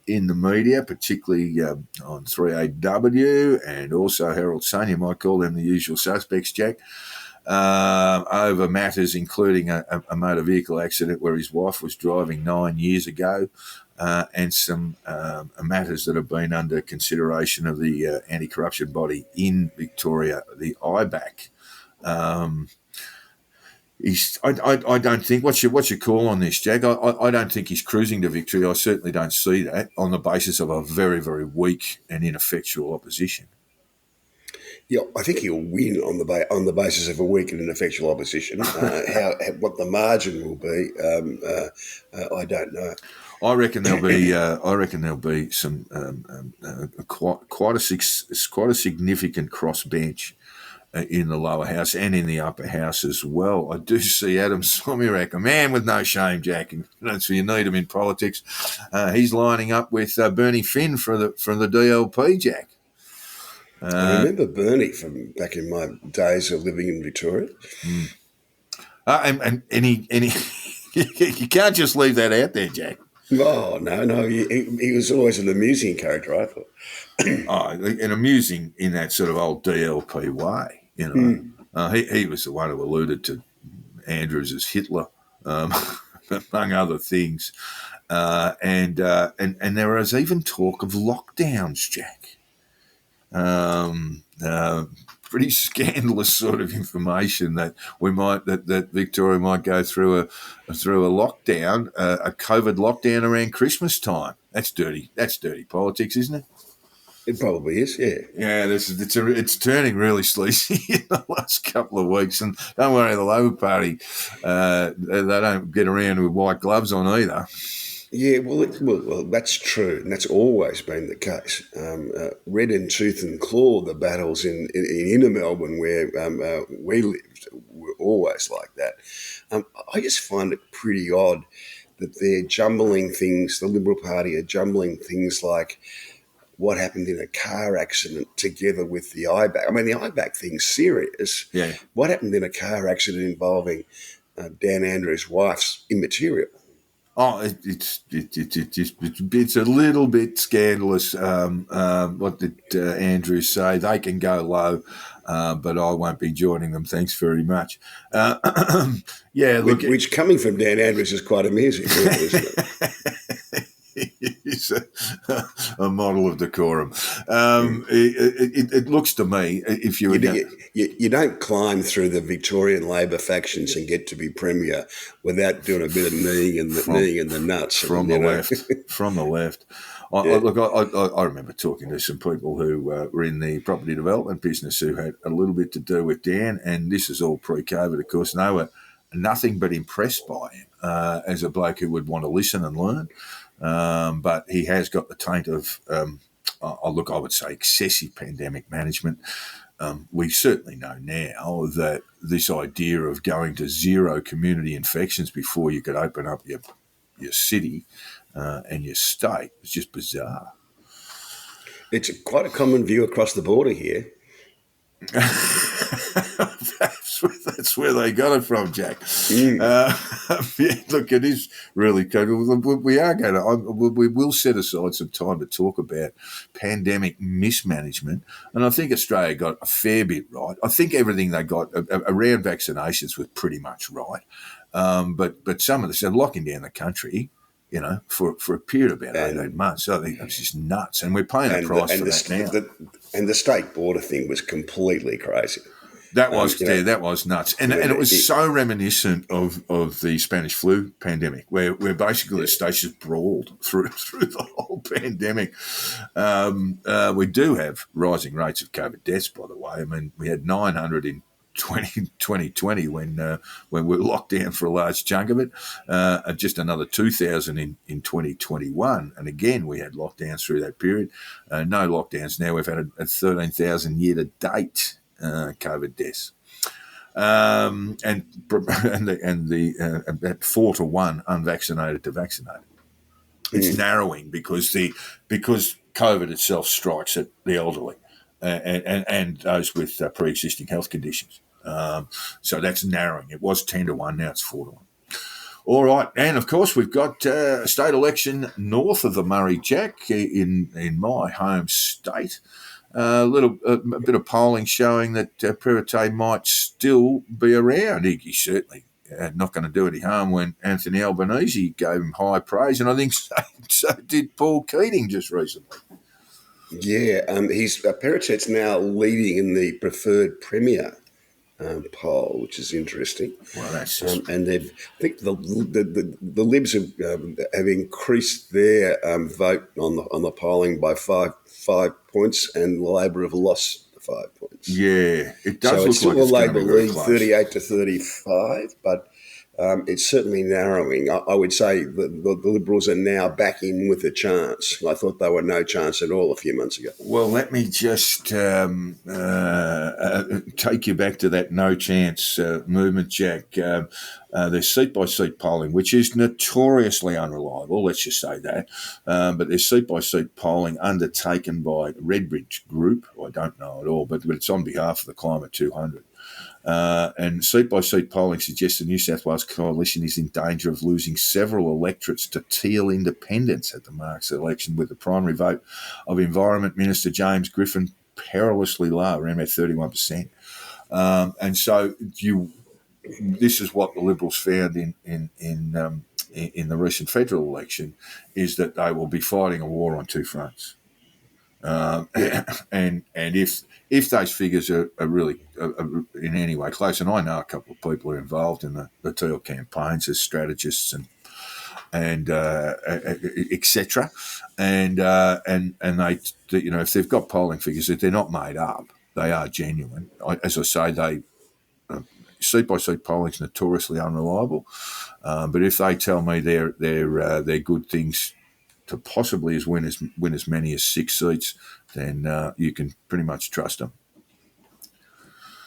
Speaker 6: in the media, particularly on 3AW and also Herald Sun. You might call them the usual suspects, Jack. over matters including a motor vehicle accident where his wife was driving 9 years ago, and some matters that have been under consideration of the anti-corruption body in Victoria, the IBAC. I don't think. What's your call on this, Jack? I don't think he's cruising to victory. I certainly don't see that on the basis of a very, very weak and ineffectual opposition.
Speaker 7: Yeah, I think he'll win on the basis of a weak and ineffectual opposition. What the margin will be, I don't know.
Speaker 6: I reckon there'll be some quite a significant crossbench in the lower house and in the upper house as well. I do see Adam Somyurek, a man with no shame, Jack, and so you need him in politics. He's lining up with Bernie Finn from the DLP, Jack.
Speaker 7: I remember Bernie from back in my days of living in Victoria.
Speaker 6: And he you can't just leave that out there, Jack.
Speaker 7: Oh, no. He was always an amusing character, I thought.
Speaker 6: And amusing in that sort of old DLP way, you know. He was the one who alluded to Andrews as Hitler, among other things. And there was even talk of lockdowns, Jack. Pretty scandalous sort of information that that Victoria might go through a lockdown, a COVID lockdown around Christmas time. That's dirty. That's dirty politics, isn't it?
Speaker 7: It probably is, yeah.
Speaker 6: Yeah, it's turning really sleazy in the last couple of weeks. And don't worry, the Labor Party, they don't get around with white gloves on either.
Speaker 7: Yeah, well, that's true, and that's always been the case. Red in tooth and claw, the battles in inner Melbourne where we lived were always like that. I just find it pretty odd that they're jumbling things, the Liberal Party are jumbling things like what happened in a car accident together with the IBAC. I mean, the IBAC thing's serious.
Speaker 6: Yeah.
Speaker 7: What happened in a car accident involving Dan Andrews' wife's immaterial?
Speaker 6: Oh, it's a little bit scandalous. What did Andrew say? They can go low, but I won't be joining them. Thanks very much. Yeah, look,
Speaker 7: which coming from Dan Andrews is quite amusing, really, isn't it?
Speaker 6: He's a model of decorum. It looks to me, if you
Speaker 7: don't climb through the Victorian Labor factions and get to be premier without doing a bit of kneeing in the nuts
Speaker 6: from the left. From the left. I remember talking to some people who were in the property development business who had a little bit to do with Dan, and this is all pre-COVID, of course. And they were nothing but impressed by him as a bloke who would want to listen and learn. But he has got the taint of, I would say, excessive pandemic management. We certainly know now that this idea of going to zero community infections before you could open up your city and your state is just bizarre.
Speaker 7: It's quite a common view across the border here.
Speaker 6: That's where they got it from, Jack. Look, it is really good. We are going to. We will set aside some time to talk about pandemic mismanagement, and I think Australia got a fair bit right. I think everything they got around vaccinations was pretty much right, but some of the locking down the country, you know, for a period of about 18 months. I think that's just nuts. And we're paying a price for that now.
Speaker 7: And the state border thing was completely crazy.
Speaker 6: That was nuts. And it was so reminiscent of the Spanish flu pandemic, where basically the states just brawled through the whole pandemic. We do have rising rates of COVID deaths, by the way. I mean, we had 900 in 2020 when we were locked down for a large chunk of it, just another 2,000 in 2021, and again we had lockdowns through that period. No lockdowns now. We've had a 13,000 year to date COVID deaths, and at 4-to-1 unvaccinated to vaccinated. It's narrowing because COVID itself strikes at the elderly and those with pre-existing health conditions. So that's narrowing. It was 10-to-1, now it's 4-to-1. All right, and of course we've got a state election north of the Murray, Jack, in my home state. a bit of polling showing that Perrottet might still be around. He's certainly not going to do any harm when Anthony Albanese gave him high praise, and I think so did Paul Keating just recently.
Speaker 7: Yeah, Perrottet's now leading in the preferred premier poll, which is interesting.
Speaker 6: Well, that's just...
Speaker 7: and I think the Libs have increased their vote on the polling by five points, and Labor have lost 5 points.
Speaker 6: Yeah, it does
Speaker 7: so
Speaker 6: look
Speaker 7: it's still
Speaker 6: like it's
Speaker 7: a Labor
Speaker 6: going to be very
Speaker 7: lead,
Speaker 6: close.
Speaker 7: 38 to 35, but it's certainly narrowing. I would say the Liberals are now back in with a chance. I thought they were no chance at all a few months ago.
Speaker 6: Well, let me just take you back to that no chance movement, Jack. There's seat-by-seat polling, which is notoriously unreliable, let's just say that. But there's seat-by-seat polling undertaken by Redbridge Group. I don't know at all, but it's on behalf of the Climate 200. And seat-by-seat polling suggests the New South Wales coalition is in danger of losing several electorates to teal independents at the Marks election, with the primary vote of Environment Minister James Griffin perilously low, around about 31%. And so this is what the Liberals found in the recent federal election, is that they will be fighting a war on two fronts. And if those figures are really in any way close, and I know a couple of people are involved in the Teal campaigns as strategists and etc. And they, if they've got polling figures, if they're not made up, they are genuine. As I say, seat-by-seat polling is notoriously unreliable, but if they tell me they're good things to possibly win as many as 6 seats, then you can pretty much trust them.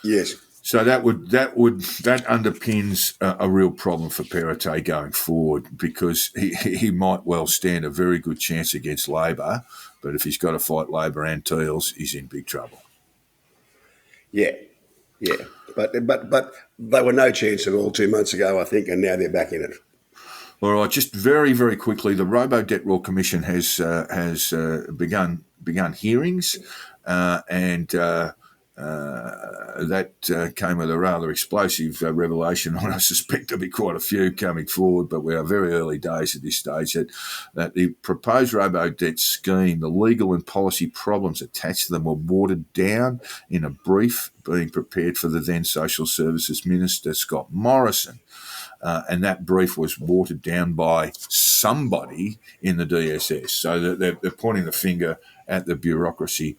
Speaker 7: Yes.
Speaker 6: So that underpins a real problem for Perrottet going forward, because he might well stand a very good chance against Labor, but if he's got to fight Labor and Teals, he's in big trouble.
Speaker 7: Yeah. But they were no chance at all 2 months ago, I think, and now they're back in it.
Speaker 6: All right, just very, very quickly, the Robo-Debt Royal Commission has begun hearings, and that came with a rather explosive revelation. I suspect there'll be quite a few coming forward, but we are very early days at this stage, that the proposed Robo-Debt scheme, the legal and policy problems attached to them, were watered down in a brief being prepared for the then Social Services Minister, Scott Morrison. And that brief was watered down by somebody in the DSS. So they're pointing the finger at the bureaucracy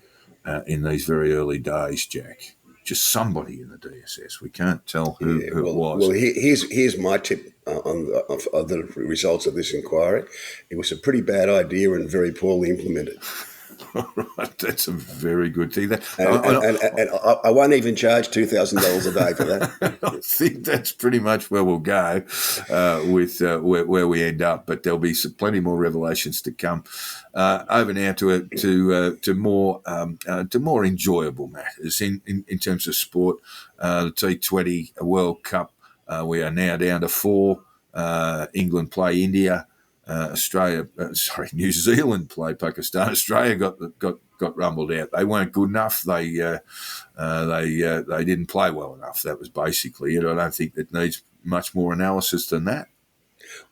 Speaker 6: in these very early days, Jack. Just somebody in the DSS. We can't tell who it was.
Speaker 7: Well, here's my tip on the results of this inquiry. It was a pretty bad idea and very poorly implemented.
Speaker 6: Right, that's a very good thing.
Speaker 7: And I won't even charge $2,000 a day for that.
Speaker 6: I think that's pretty much where we'll go with where we end up. But there'll be plenty more revelations to come. Over now to more enjoyable matters in terms of sport. The T20 World Cup. We are now down to 4. England play India. New Zealand played Pakistan. Australia got rumbled out. They weren't good enough. They didn't play well enough. That was basically it. I don't think it needs much more analysis than that.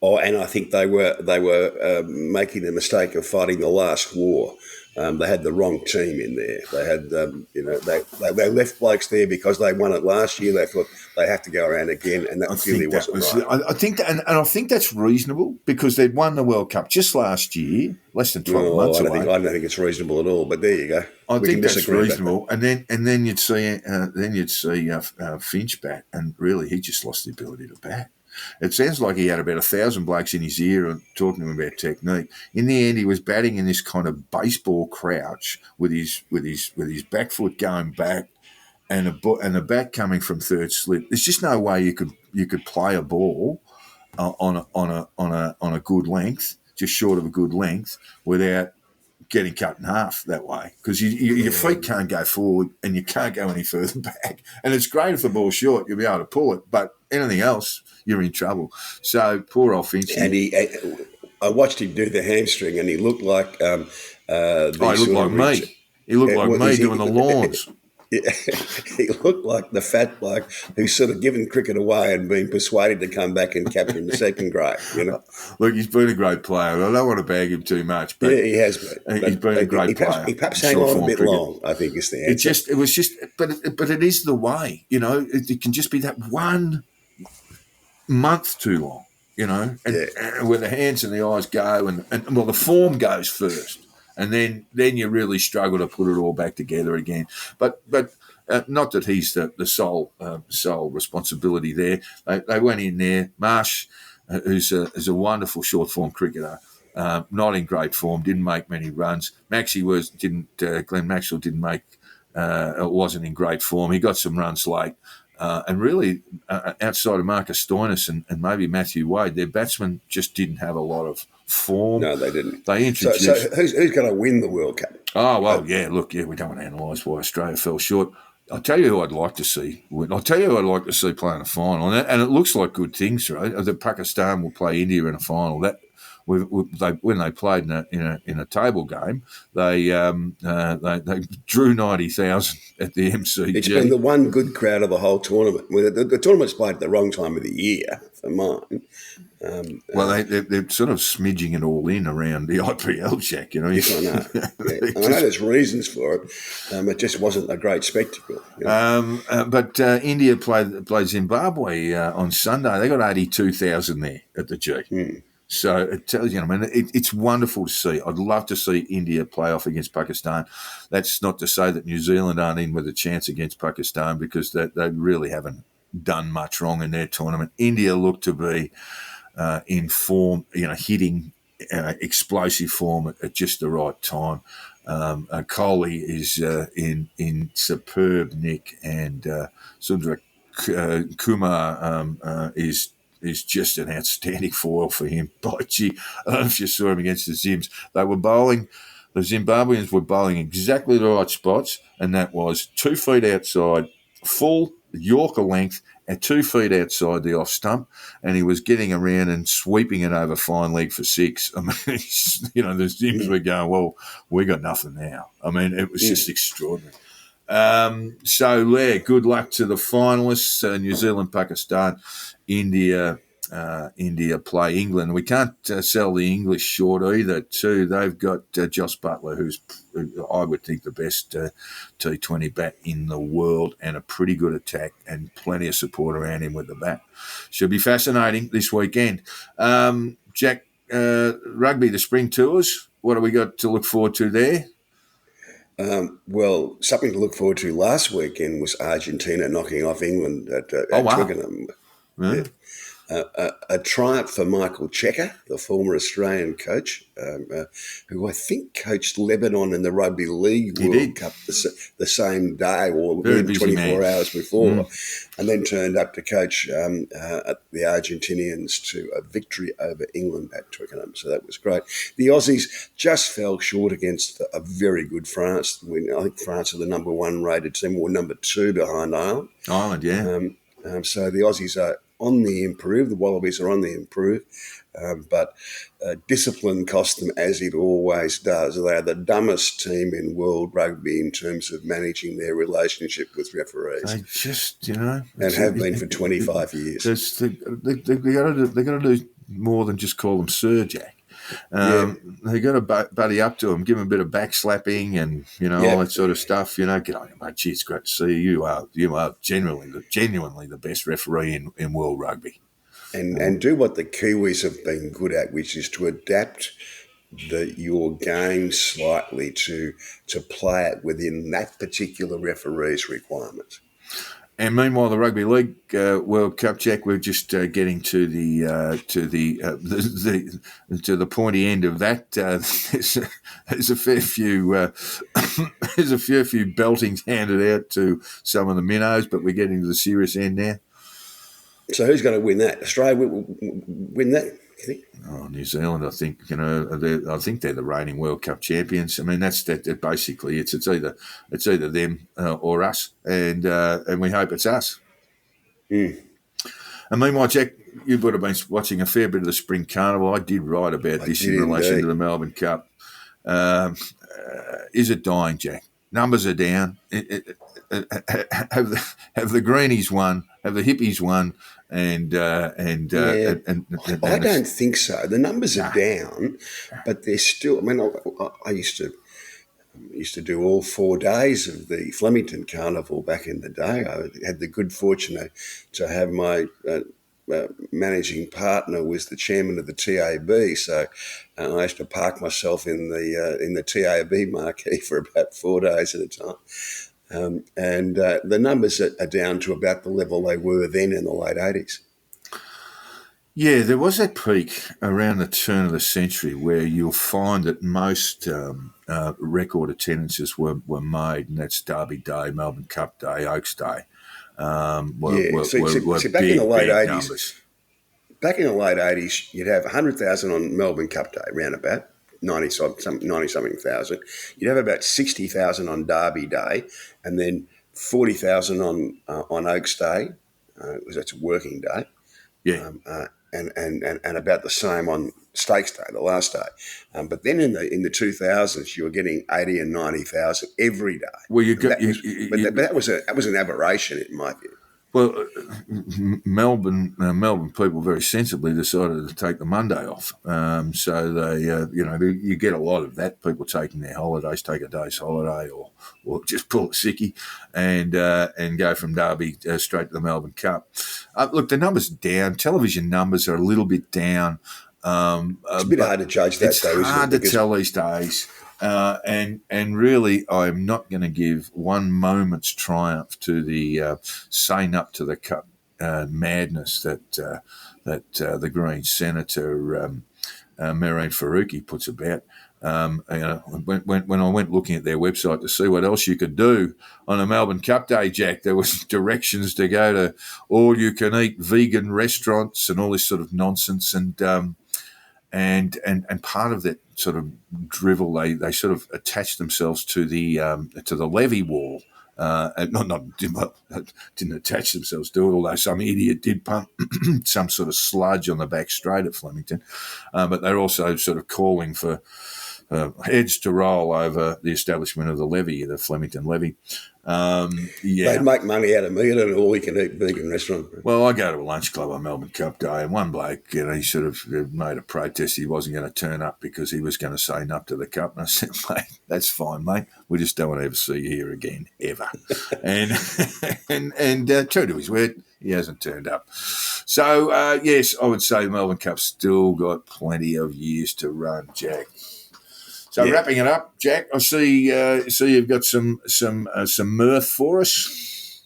Speaker 7: Oh, and I think they were making the mistake of fighting the last war. They had the wrong team in there. They had, they left blokes there because they won it last year. They thought they have to go around again, and that clearly wasn't right.
Speaker 6: I think that, and I think that's reasonable, because they'd won the World Cup just last year, less than 12 months away.
Speaker 7: I don't think it's reasonable at all. But there you go.
Speaker 6: I think that's reasonable. And then you'd see Finch bat, and really he just lost the ability to bat. It sounds like he had about 1,000 blokes in his ear and talking to him about technique. In the end, he was batting in this kind of baseball crouch with his back foot going back, and the bat coming from third slip. There's just no way you could play a ball on a good length, just short of a good length, without getting cut in half that way, because your feet can't go forward and you can't go any further back. And it's great if the ball's short, you'll be able to pull it, but anything else, you're in trouble. So poor old Finch.
Speaker 7: And I watched him do the hamstring, and he looked like
Speaker 6: he looked like me. He looked like me doing the lawns.
Speaker 7: Yeah, he looked like the fat bloke who's sort of given cricket away and been persuaded to come back and captain the second grade, you know.
Speaker 6: Look, he's been a great player. I don't want to bag him too much, but
Speaker 7: yeah, he has been.
Speaker 6: He's been a great player.
Speaker 7: He perhaps hang on a bit long, I think, is the answer.
Speaker 6: But it is the way, you know. It can just be that 1 month too long, you know, and where the hands and the eyes go, and the form goes first. And then you really struggle to put it all back together again. But not that he's the sole responsibility there. They went in there. Marsh, who's a wonderful short form cricketer, not in great form, didn't make many runs. Glenn Maxwell didn't make, wasn't in great form. He got some runs late. And really, outside of Marcus Stoinis and maybe Matthew Wade, their batsmen just didn't have a lot of form.
Speaker 7: No, they didn't.
Speaker 6: They introduced.
Speaker 7: So who's going to win the World Cup?
Speaker 6: Oh, well, look, we don't want to analyse why Australia fell short. I'll tell you who I'd like to see. I'll tell you who I'd like to see play in a final. And it looks like good things, right? That Pakistan will play India in a final. That when they played in a table game, they drew 90,000 at the MCG.
Speaker 7: It's been the one good crowd of the whole tournament. The tournament's played at the wrong time of the year for mine.
Speaker 6: They're sort of smidging it all in around the IPL, Jack. You know,
Speaker 7: yes, I know. Yeah. I know there's reasons for it. It just wasn't a great spectacle. You know?
Speaker 6: But India played Zimbabwe on Sunday. They got 82,000 there at the G. So it tells you, I mean, it's wonderful to see. I'd love to see India play off against Pakistan. That's not to say that New Zealand aren't in with a chance against Pakistan, because they really haven't done much wrong in their tournament. India look to be in form, you know, hitting explosive form at just the right time. Kohli is in superb nick, and Sundar Kumar is just an outstanding foil for him. By gee, I don't know if you saw him against the Zims. They were bowling, the Zimbabweans were bowling exactly the right spots, and that was 2 feet outside, full Yorker length, at 2 feet outside the off stump, and he was getting around and sweeping it over fine leg for 6. I mean, you know, the Zims were going, well, we got nothing now. I mean, it was just extraordinary. Good luck to the finalists, New Zealand, Pakistan, India play England. We can't sell the English short either, too. They've got Joss Buttler, who's, I would think, the best T20 bat in the world, and a pretty good attack and plenty of support around him with the bat. Should be fascinating this weekend. Jack, rugby, the spring tours, what have we got to look forward to there?
Speaker 7: Well, something to look forward to last weekend was Argentina knocking off England at Twickenham.
Speaker 6: Really?
Speaker 7: A triumph for Michael Checker, the former Australian coach, who I think coached Lebanon in the Rugby League World Cup the same day, or within 24 hours before, and then turned up to coach the Argentinians to a victory over England at Twickenham. So that was great. The Aussies just fell short against a very good France. I think France are the number 1 rated team, or number 2 behind Ireland.
Speaker 6: Ireland, yeah.
Speaker 7: So the Aussies are on the improve. The Wallabies are on the improve, but discipline cost them, as it always does. They are the dumbest team in world rugby in terms of managing their relationship with referees.
Speaker 6: They just, you know,
Speaker 7: and have been for 25 years.
Speaker 6: They've got to do more than just call them Sir, Jack. They got to buddy up to him, give him a bit of backslapping and, you know, all that sort of stuff. You know, get on, mate. Gee, it's great to see you. You are genuinely the best referee in world rugby.
Speaker 7: And do what the Kiwis have been good at, which is to adapt your game slightly to play it within that particular referee's requirements.
Speaker 6: And meanwhile, the Rugby League World Cup, Jack, we're just getting to the pointy end of that. There's a fair few beltings handed out to some of the minnows, but we're getting to the serious end now.
Speaker 7: So who's going to win that? Australia will win that, you think?
Speaker 6: Oh, New Zealand, I think. You know, I think they're the reigning World Cup champions. I mean, that's that. Basically, it's either them or us, and we hope it's us. And meanwhile, Jack, you would have been watching a fair bit of the Spring Carnival. I did write about this in relation to the Melbourne Cup. Is it dying, Jack? numbers are down. Have the greenies won? Have the hippies won? And
Speaker 7: I don't think so. The numbers are down, but they're still. I mean, I used to do all 4 days of the Flemington Carnival back in the day. I had the good fortune to have my managing partner was the chairman of the TAB, so I used to park myself in the TAB marquee for about 4 days at a time. And the numbers are down to about the level they were then in the late 80s.
Speaker 6: Yeah, there was that peak around the turn of the century where you'll find that most record attendances were made, and that's Derby Day, Melbourne Cup Day, Oaks Day.
Speaker 7: See, back in the late 80s, numbers. Back in the late 80s, you'd have 100,000 on Melbourne Cup Day, round about 90-something thousand. You'd have about 60,000 on Derby Day, and then 40,000 on Oaks Day, because that's a working day.
Speaker 6: Yeah.
Speaker 7: And about the same on Stakes Day, the last day. But then in the 2000s, you were getting 80 and 90,000 every day.
Speaker 6: Well,
Speaker 7: that was an aberration in my view.
Speaker 6: Well, Melbourne people very sensibly decided to take the Monday off. So they, you get a lot of that. People taking their holidays, take a day's holiday, or just pull a sickie and go from Derby straight to the Melbourne Cup. Look, the numbers down. Television numbers are a little bit down.
Speaker 7: It's a bit hard to judge that,
Speaker 6: it's
Speaker 7: though, isn't it?
Speaker 6: Hard to tell these days. And really, I'm not going to give one moment's triumph to the saying up to the Cup madness that the Green Senator Mehreen Faruqi puts about. When I went looking at their website to see what else you could do on a Melbourne Cup Day, Jack, there was directions to go to all-you-can-eat vegan restaurants and all this sort of nonsense, and part of that sort of drivel, they sort of attached themselves to the levee wall. Didn't attach themselves to it, although some idiot did pump some sort of sludge on the back straight at Flemington. But they're also sort of calling for heads to roll over the establishment of the levee, the Flemington levee.
Speaker 7: They'd make money out of me at an all-you-can-eat vegan restaurant.
Speaker 6: Well, I go to a lunch club on Melbourne Cup Day, and one bloke, he sort of made a protest. He wasn't going to turn up because he was going to say no to the cup. And I said, mate, that's fine, mate. We just don't want to ever see you here again, ever. and true to his word, he hasn't turned up. So, yes, I would say Melbourne Cup's still got plenty of years to run, Jack. So wrapping it up, Jack, I see you've got some mirth for us.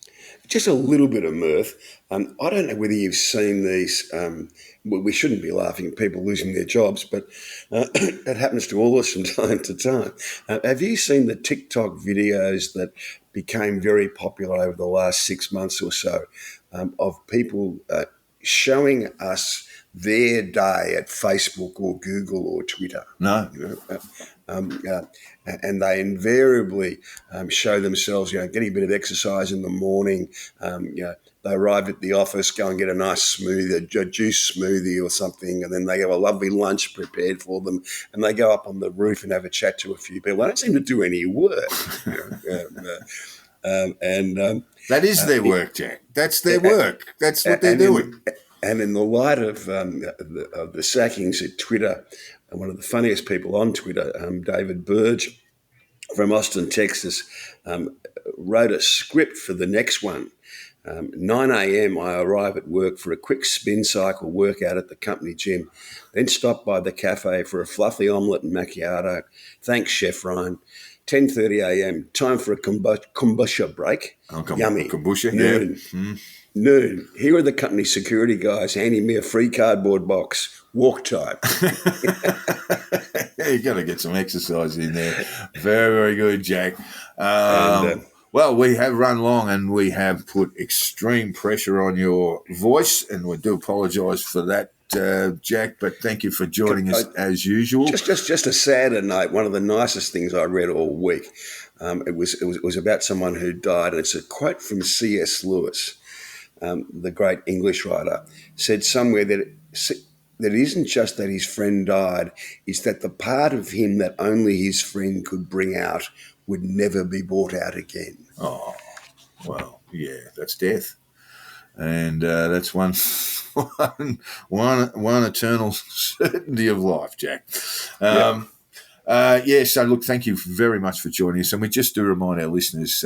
Speaker 7: Just a little bit of mirth. I don't know whether you've seen these. We shouldn't be laughing at people losing their jobs, but that happens to all of us from time to time. Have you seen the TikTok videos that became very popular over the last 6 months or so of people showing us their day at Facebook or Google or Twitter?
Speaker 6: No.
Speaker 7: And they invariably show themselves, getting a bit of exercise in the morning. They arrive at the office, go and get a nice smoothie, a juice smoothie or something, and then they have a lovely lunch prepared for them, and they go up on the roof and have a chat to a few people. They don't seem to do any work.
Speaker 6: That is their work, Jack. That's their work. That's what they're doing.
Speaker 7: And in the light of the sackings at Twitter, one of the funniest people on Twitter, David Burke from Austin, Texas, wrote a script for the next one. 9 a.m. I arrive at work for a quick spin cycle workout at the company gym, then stop by the cafe for a fluffy omelette and macchiato. Thanks, Chef Ryan. 10:30 a.m. time for a kombucha break. Yummy.
Speaker 6: Kombucha,
Speaker 7: Noon.
Speaker 6: yeah. Mm.
Speaker 7: Noon. Here are the company security guys handing me a free cardboard box. Walk time.
Speaker 6: Yeah, you've got to get some exercise in there. Very, very good, Jack. Well, we have run long and we have put extreme pressure on your voice, and we do apologise for that, Jack, but thank you for joining us as usual.
Speaker 7: Just a sadder note, one of the nicest things I read all week, it was about someone who died, and it's a quote from C.S. Lewis, the great English writer, said somewhere that it isn't just that his friend died, it's that the part of him that only his friend could bring out would never be bought out again.
Speaker 6: Oh, well, yeah, that's death. And that's one eternal certainty of life, Jack. So look, thank you very much for joining us. And we just do remind our listeners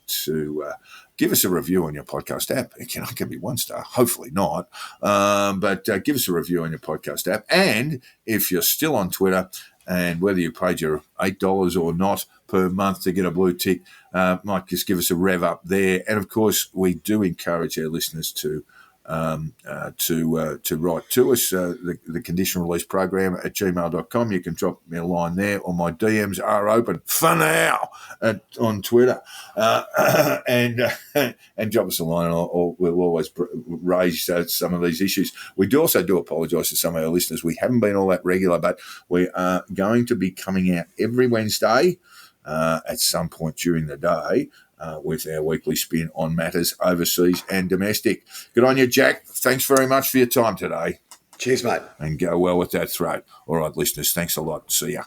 Speaker 6: to give us a review on your podcast app. It can be 1 star, hopefully not. But give us a review on your podcast app. And if you're still on Twitter, and whether you paid your $8 or not per month to get a blue tick, might just give us a rev up there. And of course, we do encourage our listeners to write to us, the Conditional Release Program at gmail.com. You can drop me a line there, or my DMs are open for now on Twitter. And drop us a line, or we'll always raise some of these issues. We do also apologise to some of our listeners. We haven't been all that regular, but we are going to be coming out every Wednesday at some point during the day with our weekly spin on matters overseas and domestic. Good on you, Jack. Thanks very much for your time today.
Speaker 7: Cheers, mate.
Speaker 6: And go well with that throat. All right, listeners, thanks a lot. See ya.